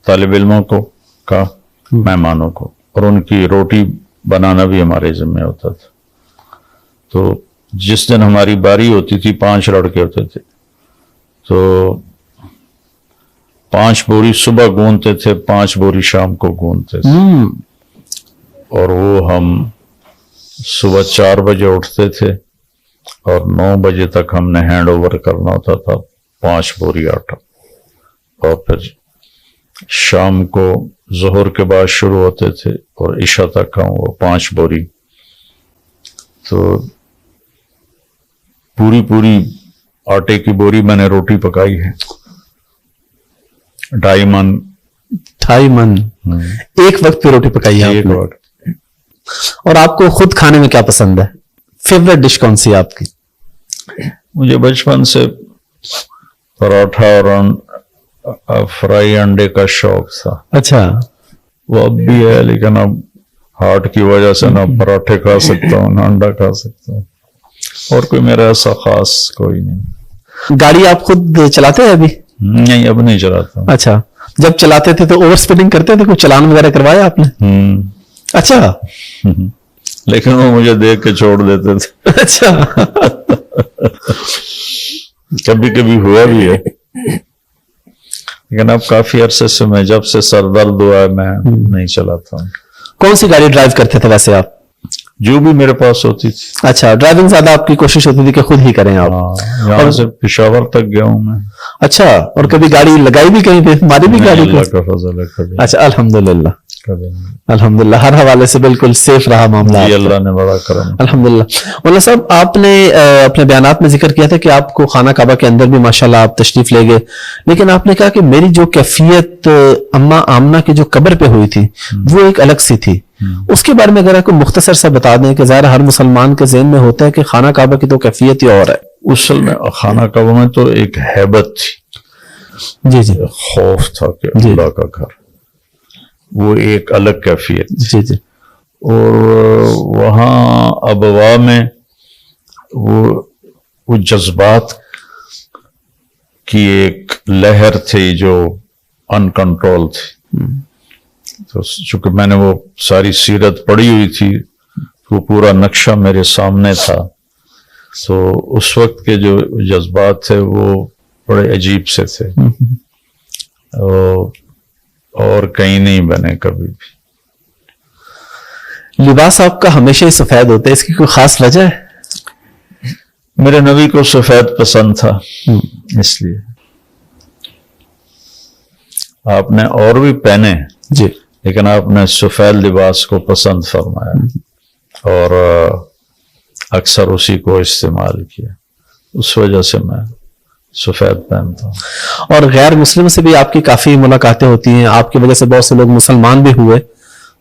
طالب علموں کو کا، مہمانوں کو، اور ان کی روٹی بنانا بھی ہمارے ذمہ ہوتا تھا. تو جس دن ہماری باری ہوتی تھی 5 لڑکے ہوتے تھے، تو 5 بوری صبح گونتے تھے، 5 بوری شام کو گونتے تھے. اور وہ ہم صبح 4 بجے اٹھتے تھے اور 9 بجے تک ہم نے ہینڈ اوور کرنا ہوتا تھا 5 بوری آٹا. اور پھر شام کو ظہر کے بعد شروع ہوتے تھے اور عشاء تک ہم وہ 5 بوری. تو پوری آٹے کی بوری میں نے روٹی پکائی ہے، 2.5 من ایک وقت پہ روٹی پکائی ہے ایک آپ نے. وقت. اور آپ کو خود کھانے میں کیا پسند ہے؟ فیوریٹ ڈش کون سی ہے آپ کی؟ مجھے بچپن سے پراٹھا اور فرائی انڈے کا شوق تھا. اچھا. وہ اب بھی ہے، لیکن اب ہارٹ کی وجہ سے نہ پراٹھے کھا سکتا ہوں نہ انڈا کھا سکتا ہوں. اور کوئی میرا ایسا خاص کوئی نہیں. گاڑی آپ خود چلاتے ہیں ابھی؟ نہیں، اب نہیں چلاتا ہوں. اچھا. جب چلاتے تھے تو اوور اسپیڈنگ کرتے تھے؟ کوئی چلان وغیرہ کروایا آپ نے؟ اچھا. لیکن وہ مجھے دیکھ کے چھوڑ دیتے تھے. اچھا. کبھی کبھی ہوا بھی ہے، لیکن اب کافی عرصے سے میں، جب سے سر درد ہوا ہے، میں نہیں چلاتا ہوں. کون سی گاڑی ڈرائیو کرتے تھے ویسے آپ؟ جو بھی میرے پاس ہوتی تھی. اچھا. ڈرائیونگ زیادہ آپ کی کوشش ہوتی تھی کہ خود ہی کریں آپ؟ یہاں سے پشاور تک گیا ہوں میں. اچھا. اور کبھی گاڑی لگائی بھی کہیں پہ؟ ہماری بھی گاڑی اللہ کا فضل ہے. کبھی اچھا. الحمدللہ کبھی نہیں. الحمدللہ ہر حوالے سے بالکل سیف رہا معاملہ. جی اللہ نے بڑا کرم. الحمدللہ. مولانا صاحب، آپ نے اپنے بیانات میں ذکر کیا تھا کہ آپ کو خانہ کعبہ کے اندر بھی ماشاءاللہ آپ تشریف لے گئے، لیکن آپ نے کہا کہ میری جو کیفیت اماں آمنہ کی جو قبر پہ ہوئی تھی وہ ایک الگ سی تھی. اس کے بارے میں اگر آپ کو مختصر سا بتا دیں کہ ظاہر ہر مسلمان کے ذہن میں ہوتا ہے کہ خانہ کعبہ کی تو کیفیت ہی اور ہے. اصل میں خانہ کعبہ میں تو ایک ہیبت تھی. جی جی. خوف تھا کہ اللہ کا گھر، وہ ایک الگ کیفیت تھی. جی جی. اور وہاں ابوا میں وہ جذبات کی ایک لہر تھی جو ان کنٹرول تھی. تو چونکہ میں نے وہ ساری سیرت پڑھی ہوئی تھی، وہ پورا نقشہ میرے سامنے تھا، تو اس وقت کے جو جذبات تھے وہ بڑے عجیب سے تھے، اور کہیں نہیں بنے کبھی بھی. لباس آپ کا ہمیشہ ہی سفید ہوتا ہے، اس کی کوئی خاص وجہ ہے؟ میرے نبی کو سفید پسند تھا، اس لیے. آپ نے اور بھی پہنے جی، لیکن آپ نے سفید لباس کو پسند فرمایا اور اکثر اسی کو استعمال کیا، اس وجہ سے میں سفید پہنتا ہوں. اور غیر مسلم سے بھی آپ کی کافی ملاقاتیں ہوتی ہیں، آپ کی وجہ سے بہت سے لوگ مسلمان بھی ہوئے،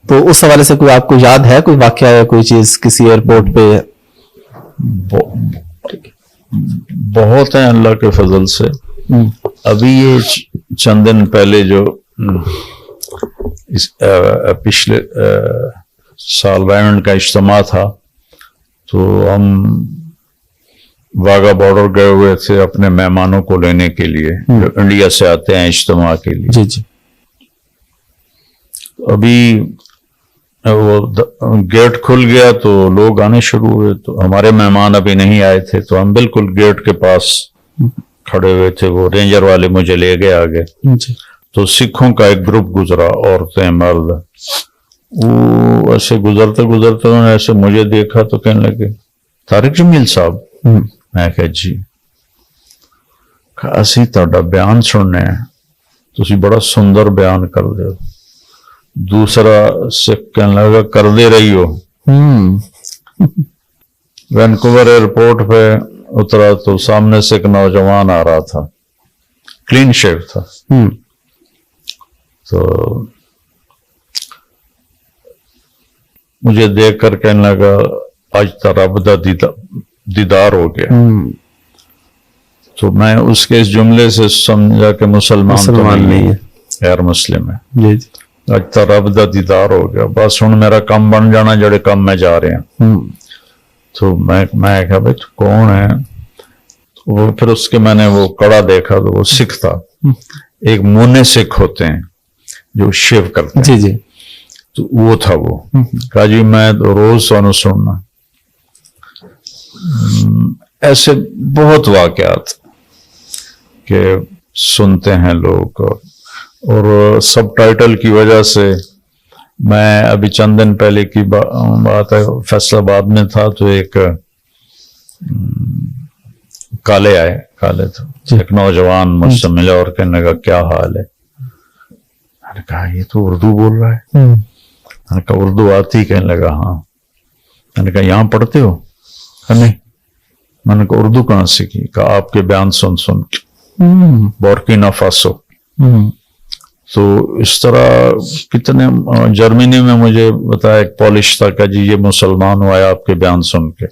تو اس حوالے سے کوئی آپ کو یاد ہے کوئی واقعہ یا کوئی چیز کسی ایئرپورٹ پہ؟ بہت ہیں اللہ کے فضل سے. ابھی یہ چند دن پہلے جو پچھلے سال وائنڈ کا اجتماع تھا، تو ہم واگا بارڈر گئے ہوئے تھے اپنے مہمانوں کو لینے کے لیے جو انڈیا سے آتے ہیں اجتماع کے لیے. جی جی. ابھی وہ گیٹ کھل گیا تو لوگ آنے شروع ہوئے، تو ہمارے مہمان ابھی نہیں آئے تھے، تو ہم بالکل گیٹ کے پاس کھڑے ہوئے تھے. وہ رینجر والے مجھے لے گئے آگے. تو سکھوں کا ایک گروپ گزرا، عورتیں مرد. وہ ایسے گزرتے گزرتے انہوں نے ایسے مجھے دیکھا تو کہنے لگے طارق جمیل صاحب. میں کہا جی. اسی تہاڈا بیان سننے ہیں، تسی بڑا سندر بیان کر دے ہو. دوسرا سکھ کہنے لگا کر دے رہی ہو. وینکوور ایئرپورٹ پہ اترا تو سامنے سے ایک نوجوان آ رہا تھا، کلین شیو تھا. تو مجھے دیکھ کر کہنے لگا آج رب دا دیدار ہو گیا. تو میں اس کے اس جملے سے سمجھا کہ مسلمان تو نہیں ہے, غیر مسلم ہے. جی جی. اج تا رب دا دیدار ہو گیا, بس ہن میرا کام بن جانا جڑے کام میں جا رہے ہیں. تو میں کہا بھائی تو کون ہے؟ وہ پھر اس کے میں نے وہ کڑا دیکھا تو وہ سکھ تھا. ایک مونے سکھ ہوتے ہیں جو شیو کرتے ہیں. جی جی. تو وہ تھا. وہ کہا جی میں تو روز سانو سننا. ایسے بہت واقعات کہ سنتے ہیں لوگ. اور سب ٹائٹل کی وجہ سے میں ابھی چند دن پہلے کی بات ہے, فیصل آباد میں تھا تو ایک کالے تھے, ایک نوجوان مجھ سے ملا اور کہنے لگا کیا حال ہے؟ میں نے کہا یہ تو اردو بول رہا ہے. میں نے کہا اردو آتی؟ کہنے لگا ہاں. میں نے کہا یہاں پڑھتے ہو؟ نہیں. میں نے کہا اردو کہاں سیکھی؟ کہا آپ کے بیان سن کے بورکینا فاسو. تو اس طرح کتنے جرمنی میں مجھے بتایا ایک پولش تھا کہ جی یہ مسلمان ہوا ہے آپ کے بیان سن کے.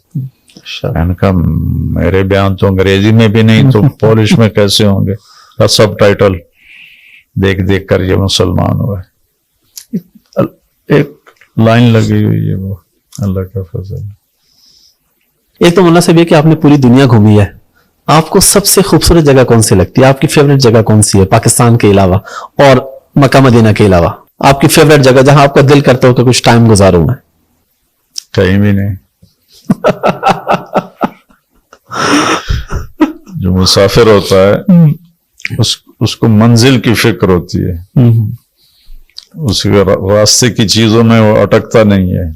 میں نے کہا میرے بیان تو انگریزی میں بھی نہیں تو پولش میں کیسے ہوں گے؟ سب ٹائٹل دیکھ کر یہ مسلمان ہوا ہے. ایک لائن لگی ہوئی ہے وہ اللہ کا فضل. ایک تو مولانا صاحب یہ کہ آپ نے پوری دنیا گھومی ہے, آپ کو سب سے خوبصورت جگہ کون سی لگتی ہے؟ آپ کی فیوریٹ جگہ کون سی ہے پاکستان کے علاوہ اور مکہ مدینہ کے علاوہ؟ آپ کی فیوریٹ جگہ جہاں آپ کا دل کرتا ہو کہ کچھ ٹائم گزاروں میں. کہیں بھی نہیں. جو مسافر ہوتا ہے اس کو منزل کی فکر ہوتی ہے, اس کے راستے کی چیزوں میں وہ اٹکتا نہیں ہے.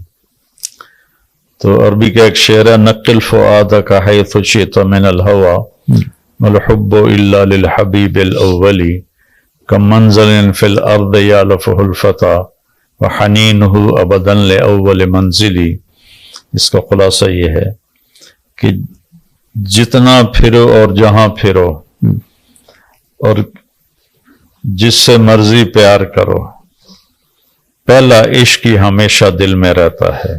تو عربی کا ایک شعر ہے نقل فؤادک حیث شئت من الہوى والحب الا للحبیب الاولی کمنزل فی الارض یالفہ الفتى وحنینہ ابدا لاول منزلی. اس کا خلاصہ یہ ہے کہ جتنا پھرو اور جہاں پھرو اور جس سے مرضی پیار کرو, پہلا عشق ہی ہمیشہ دل میں رہتا ہے.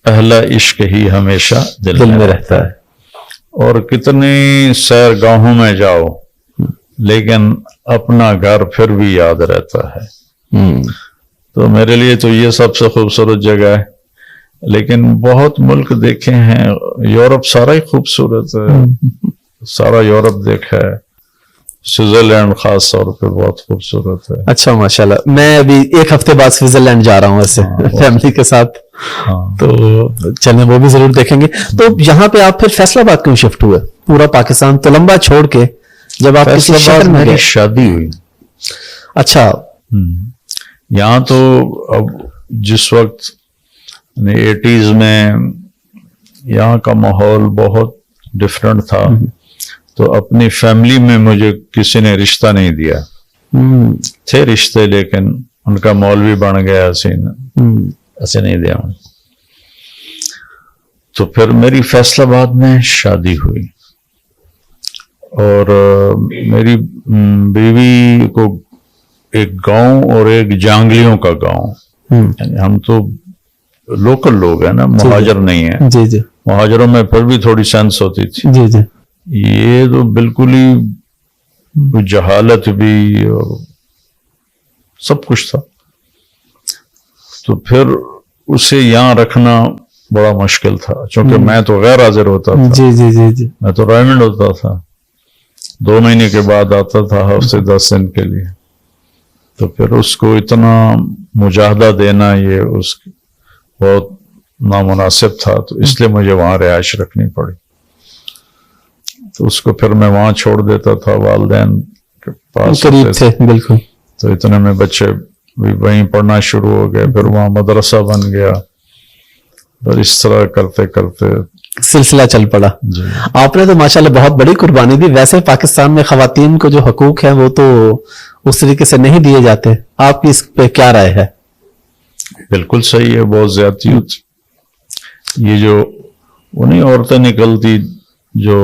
پہلا عشق ہی ہمیشہ دل میں رہتا ہے. اور کتنی سیر گاہوں میں جاؤ لیکن اپنا گھر پھر بھی یاد رہتا ہے. تو میرے لیے تو یہ سب سے خوبصورت جگہ ہے. لیکن بہت ملک دیکھے ہیں, یورپ سارا ہی خوبصورت ہے, سارا یورپ دیکھا ہے. سوئٹزرلینڈ خاص طور پہ بہت خوبصورت ہے. اچھا ماشاءاللہ. میں ابھی ایک ہفتے بعد سوئٹزرلینڈ جا رہا ہوں ایسے فیملی کے ساتھ, تو چلیں وہ بھی ضرور دیکھیں گے. تو یہاں پہ آپ پھر فیصل آباد کیوں شفٹ ہوئے؟ پورا پاکستان تو لمبا چھوڑ کے جب آپ کسی شہر میں گئے. شادی ہوئی. اچھا. یہاں تو اب جس وقت 80s میں یہاں کا ماحول بہت ڈفرینٹ تھا, تو اپنی فیملی میں مجھے کسی نے رشتہ نہیں دیا. تھے رشتے لیکن ان کا مولوی بن گیا ایسے نہیں دیا. تو پھر میری فیصل آباد میں شادی ہوئی اور میری بیوی کو ایک گاؤں اور ایک جانگلیوں کا گاؤں, یعنی ہم تو لوکل لوگ ہیں نا, مہاجر نہیں ہیں. جی جی. مہاجروں میں پھر بھی تھوڑی سینس ہوتی تھی. جی جی. یہ تو بالکل ہی جہالت بھی اور سب کچھ تھا. تو پھر اسے یہاں رکھنا بڑا مشکل تھا چونکہ میں تو غیر حاضر ہوتا تھا. جی جی جی جی. میں تو رائمنڈ ہوتا تھا, 2 مہینے کے بعد آتا تھا, ہفتے 10 دن کے لیے. تو پھر اس کو اتنا مجاہدہ دینا یہ اس بہت نامناسب تھا, تو اس لیے مجھے وہاں رہائش رکھنی پڑی. تو اس کو پھر میں وہاں چھوڑ دیتا تھا, والدین کے پاس قریب تھے بالکل. تو اتنے میں بچے بھی وہیں پڑھنا شروع ہو گئے, پھر وہاں مدرسہ بن گیا, اور اس طرح کرتے کرتے سلسلہ چل پڑا. جی. آپ نے تو ماشاءاللہ بہت بڑی قربانی دی. ویسے پاکستان میں خواتین کو جو حقوق ہیں وہ تو اس طریقے سے نہیں دیے جاتے. آپ کی اس پہ کیا رائے ہے؟ بالکل صحیح ہے, بہت زیادتی ہوتی. یہ جو انہیں عورتیں نکلتی جو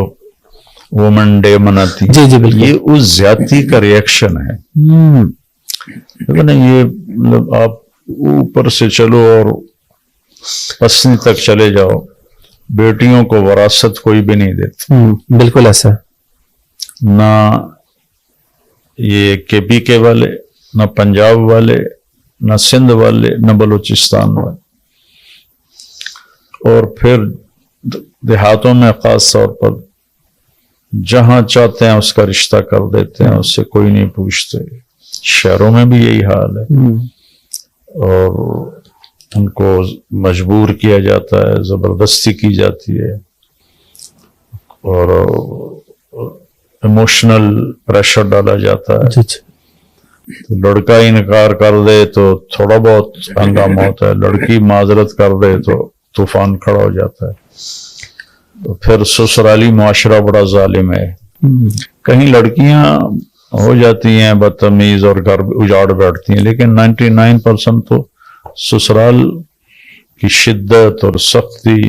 وومن ڈے مناتی, جی جی بالکل, یہ اس زیادتی کا ریئیکشن ہے. لیکن یہ آپ اوپر سے چلو اور پسند تک چلے جاؤ، بیٹیوں کو وراثت کوئی بھی نہیں دیتا، بالکل ایسا ہے، نہ یہ کے پی کے والے، نہ پنجاب والے، نہ سندھ والے، نہ بلوچستان والے، اور پھر دیہاتوں میں خاص طور پر جہاں چاہتے ہیں اس کا رشتہ کر دیتے ہیں، اس سے کوئی نہیں پوچھتے۔ شہروں میں بھی یہی حال ہے، اور ان کو مجبور کیا جاتا ہے، زبردستی کی جاتی ہے، اور ایموشنل پریشر ڈالا جاتا ہے۔ تو لڑکا انکار کر دے تو تھوڑا بہت ہنگامہ ہوتا ہے، لڑکی معذرت کر دے تو طوفان کھڑا ہو جاتا ہے۔ تو پھر سسرالی معاشرہ بڑا ظالم ہے، کہیں لڑکیاں ہو جاتی ہیں بدتمیز اور گھر اجاڑ بیٹھتی ہیں، لیکن 99% تو سسرال کی شدت اور سختی،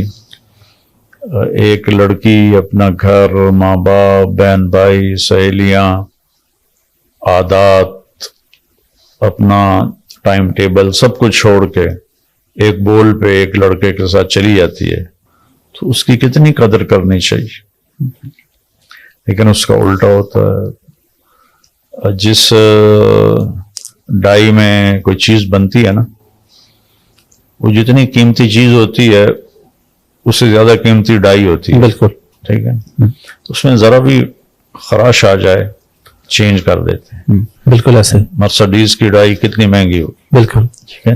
ایک لڑکی اپنا گھر، ماں باپ، بہن بھائی، سہیلیاں، عادات، اپنا ٹائم ٹیبل، سب کچھ چھوڑ کے ایک بول پہ ایک لڑکے کے ساتھ چلی جاتی ہے، تو اس کی کتنی قدر کرنی چاہیے۔ لیکن اس کا الٹا ہوتا ہے، جس ڈائی میں کوئی چیز بنتی ہے نا، وہ جتنی قیمتی چیز ہوتی ہے اس سے زیادہ قیمتی ڈائی ہوتی ہے، بالکل ٹھیک ہے، اس میں ذرا بھی خراش آ جائے چینج کر دیتے ہیں۔ بالکل ایسے، مرسڈیز کی ڈائی کتنی مہنگی ہوگی، بالکل، ٹھیک ہے،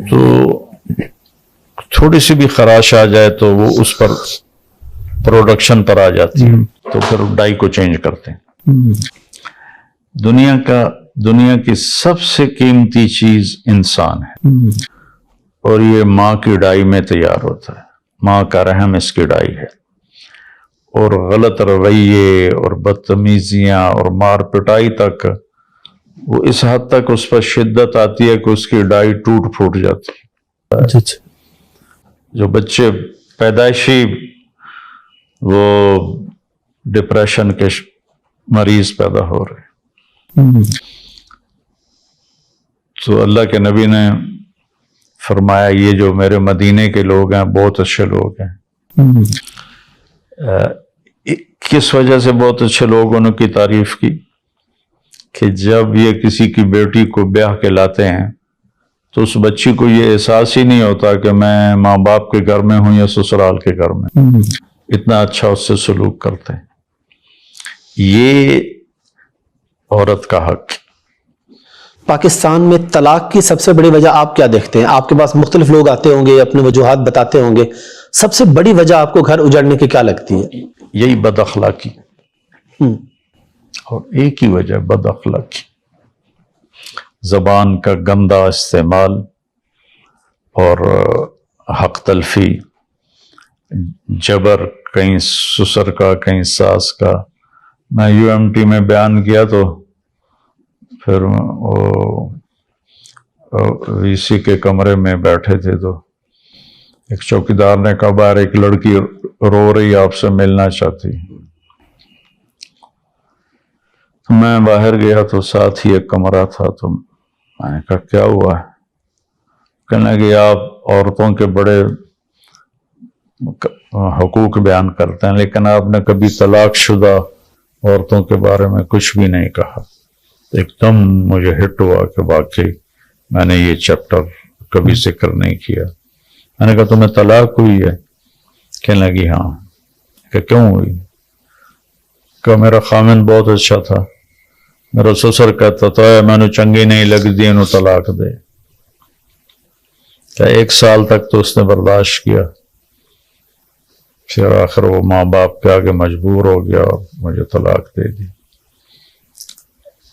تو تھوڑی سی بھی خراش آ جائے تو وہ اس پر پروڈکشن پر آ جاتی ہے، تو پھر ڈائی کو چینج کرتے ہیں۔ دنیا کی سب سے قیمتی چیز انسان ہے، اور یہ ماں کی ڈائی میں تیار ہوتا ہے، ماں کا رحم اس کی ڈائی ہے، اور غلط رویے اور بدتمیزیاں اور مار پٹائی تک، وہ اس حد تک اس پر شدت آتی ہے کہ اس کی ڈائی ٹوٹ پھوٹ جاتی ہے۔ جو بچے پیدائشی وہ ڈپریشن کے مریض پیدا ہو رہے، تو اللہ کے نبی نے فرمایا یہ جو میرے مدینے کے لوگ ہیں بہت اچھے لوگ ہیں۔ کس وجہ سے بہت اچھے لوگوں نے کی تعریف کی کہ جب یہ کسی کی بیٹی کو بیاہ کے لاتے ہیں تو اس بچی کو یہ احساس ہی نہیں ہوتا کہ میں ماں باپ کے گھر میں ہوں یا سسرال کے گھر میں، اتنا اچھا اس سے سلوک کرتے ہیں۔ یہ عورت کا حق۔ پاکستان میں طلاق کی سب سے بڑی وجہ آپ کیا دیکھتے ہیں؟ آپ کے پاس مختلف لوگ آتے ہوں گے، اپنے وجوہات بتاتے ہوں گے، سب سے بڑی وجہ آپ کو گھر اجڑنے کی کیا لگتی ہے؟ یہی بد اخلاقی، اور ایک ہی وجہ بد اخلاقی، زبان کا گندا استعمال اور حق تلفی، جبر، کہیں سسر کا کہیں ساس کا۔ میں UMT میں بیان کیا تو پھر وہ VC کے کمرے میں بیٹھے تھے تو ایک چوکیدار نے کہا باہر ایک لڑکی رو رہی آپ سے ملنا چاہتی۔ میں باہر گیا تو ساتھ ہی ایک کمرہ تھا، تو میں نے کہا کیا ہوا ہے؟ کہنے لگے آپ عورتوں کے بڑے حقوق بیان کرتے ہیں لیکن آپ نے کبھی طلاق شدہ عورتوں کے بارے میں کچھ بھی نہیں کہا۔ ایک دم مجھے ہٹ ہوا کہ واقعی میں نے یہ چیپٹر کبھی ذکر نہیں کیا۔ میں نے کہا تمہیں طلاق ہوئی ہے؟ کہنے لگی ہاں۔ کہ کیوں ہوئی؟ کہ میرا خامن بہت اچھا تھا، میرا سسر کہتا تھا میں نے چنگی نہیں لگ دی انہوں طلاق دے۔ کہ 1 سال تک تو اس نے برداشت کیا، پھر آخر وہ ماں باپ کے آگے مجبور ہو گیا اور مجھے طلاق دے دی۔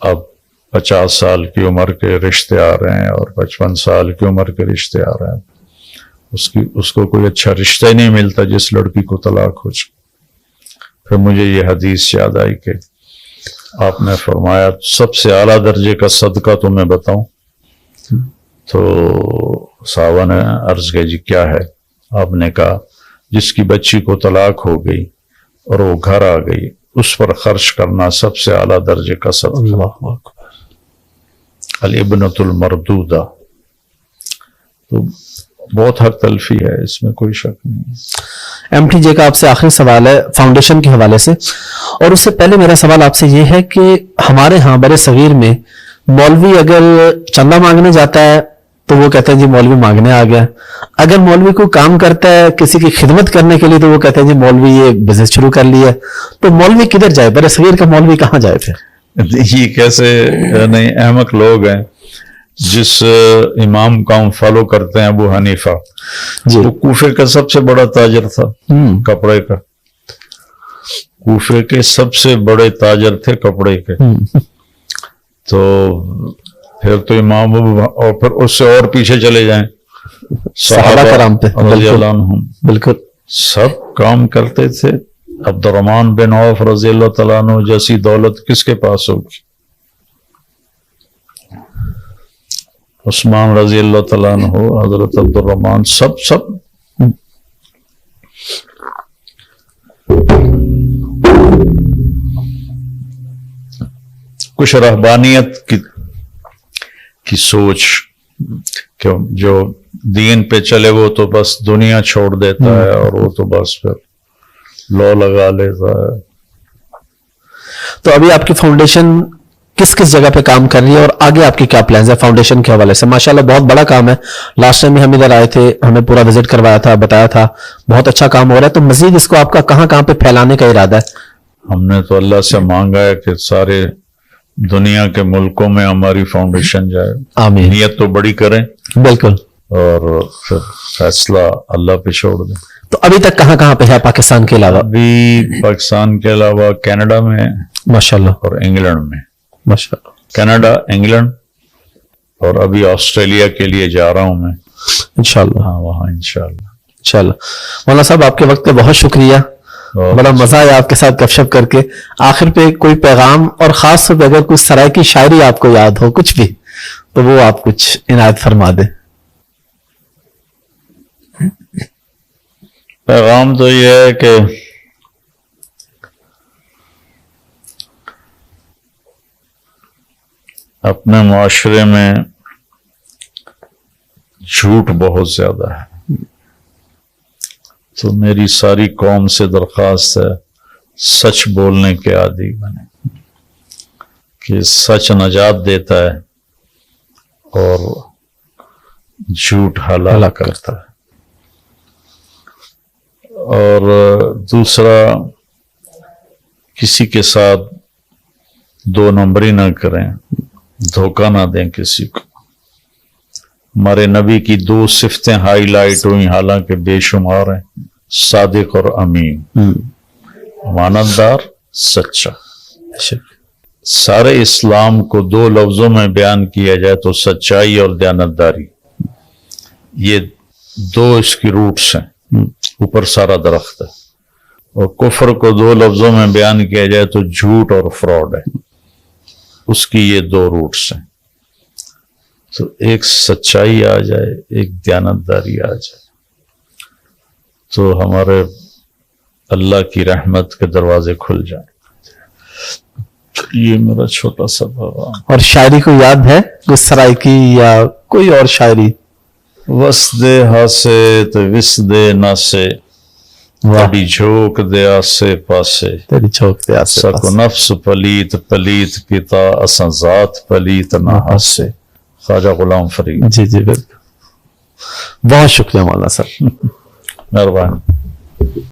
اب 50 سال کی عمر کے رشتے آ رہے ہیں اور 55 سال کی عمر کے رشتے آ رہے ہیں، اس کو کوئی اچھا رشتہ ہی نہیں ملتا جس لڑکی کو طلاق ہو جائے۔ پھر مجھے یہ حدیث یاد آئی کہ آپ نے فرمایا سب سے اعلیٰ درجے کا صدقہ تمہیں بتاؤں؟ تو صحابہ نے عرض کیا جی کیا ہے؟ آپ نے کہا جس کی بچی کو طلاق ہو گئی اور وہ گھر آ گئی اس پر خرچ کرنا سب سے اعلیٰ درجے کا صدقہ۔ الابنۃ المردودہ، تو بہت حق تلفی ہے، اس میں کوئی شک نہیں. ایم ٹی جے کا آپ سے آخری سوال ہے فاؤنڈیشن کے حوالے سے، اور اس سے پہلے میرا سوال آپ سے یہ ہے کہ ہمارے ہاں بر صغیر میں مولوی اگر چندہ مانگنے جاتا ہے تو وہ کہتے ہیں جی مولوی مانگنے آ گیا، اگر مولوی کو کام کرتا ہے کسی کی خدمت کرنے کے لیے تو وہ کہتے ہیں جی مولوی یہ بزنس شروع کر لیا. تو مولوی کدھر جائے؟ بر صغیر کا مولوی کہاں جائے پھر؟ یہ کیسے نہیں احمق لوگ ہیں. جس امام کا ہم فالو کرتے ہیں ابو حنیفہ، جی وہ کوفے کا سب سے بڑا تاجر تھا کپڑے کا. کوفے کے سب سے بڑے تاجر تھے کپڑے کے. تو پھر تو امام اور پھر اس سے اور پیچھے چلے جائیں صحابہ کرام پہ رضی اللہ عنہم، بالکل سب کام کرتے تھے. عبد الرحمن بن عوف رضی اللہ تعالیٰ عنہ جیسی دولت کس کے پاس ہوگی؟ عثمان رضی اللہ تعالیٰ عنہ، حضرت عبد الرحمن، سب کچھ رہبانیت کی سوچ کہ جو دین پہ چلے وہ تو بس دنیا چھوڑ دیتا ہے اور وہ تو بس پھر لو لگا لیتا ہے. تو ابھی آپ کی فاؤنڈیشن کس کس جگہ پہ کام کر رہی ہے اور آگے آپ کی کیا پلانز ہے فاؤنڈیشن کے حوالے سے؟ ماشاءاللہ بہت بڑا کام ہے. لاسٹ ٹائم بھی ہم ادھر آئے تھے، ہمیں پورا وزٹ کروایا تھا، بتایا تھا بہت اچھا کام ہو رہا ہے. تو مزید اس کو آپ کا کہاں کہاں پہ پھیلانے کا ارادہ ہے؟ ہم نے تو اللہ سے مانگا ہے کہ سارے دنیا کے ملکوں میں ہماری فاؤنڈیشن جائے. آمین. نیت تو بڑی کریں بالکل، اور پھر فیصلہ اللہ پہ چھوڑ دیں. تو ابھی تک کہاں کہاں پہ ہے پاکستان کے علاوہ؟ ابھی پاکستان کے علاوہ کینیڈا میں ماشاءاللہ اور انگلینڈ میں. ماشاءاللہ. کینیڈا، انگلینڈ، اور ابھی آسٹریلیا کے لیے جا رہا ہوں میں انشاءاللہ. ہاں وہاں انشاءاللہ. انشاءاللہ. مولانا صاحب آپ کے وقت کا بہت شکریہ، بڑا مزہ آیا آپ کے ساتھ گپ شپ کر کے. آخر پہ کوئی پیغام اور خاص طور پہ اگر کوئی سرائیکی شاعری آپ کو یاد ہو کچھ بھی تو وہ آپ کچھ عنایت فرما دیں. پیغام تو یہ ہے کہ اپنے معاشرے میں جھوٹ بہت زیادہ ہے، تو میری ساری قوم سے درخواست ہے سچ بولنے کے عادی بنے، کہ سچ نجات دیتا ہے اور جھوٹ ہلاک کرتا ہے. اور دوسرا، کسی کے ساتھ دو نمبری نہ کریں، دھوکہ نہ دیں کسی کو. ہمارے نبی کی 2 صفتیں ہائی لائٹ ہوئی، حالانکہ بے شمار ہیں: صادق اور امین، امانت دار، سچا. سارے اسلام کو 2 لفظوں میں بیان کیا جائے تو سچائی اور دیانتداری، یہ 2 اس کی روٹس ہیں، اوپر سارا درخت ہے. اور کفر کو 2 لفظوں میں بیان کیا جائے تو جھوٹ اور فراڈ ہے، اس کی یہ 2 روٹس ہیں. تو ایک سچائی آ جائے، ایک دیانتداری آ جائے تو ہمارے اللہ کی رحمت کے دروازے کھل جائیں. یہ میرا چھوٹا سا پیغام. اور شاعری کو یاد ہے کوئی سرائیکی یا کوئی اور شاعری؟ وس دے ہاسے تو وس دے ناسے، تیری جھوک دے آسے پاسے، تیری جھوک دے آسے سکو پاسے، نفس پلیت پلیت کتا اساں ذات پلیت نہ ہاسے. خواجہ غلام فرید. جی جی بالکل. بہت شکریہ مولانا صاحب. مہربانی.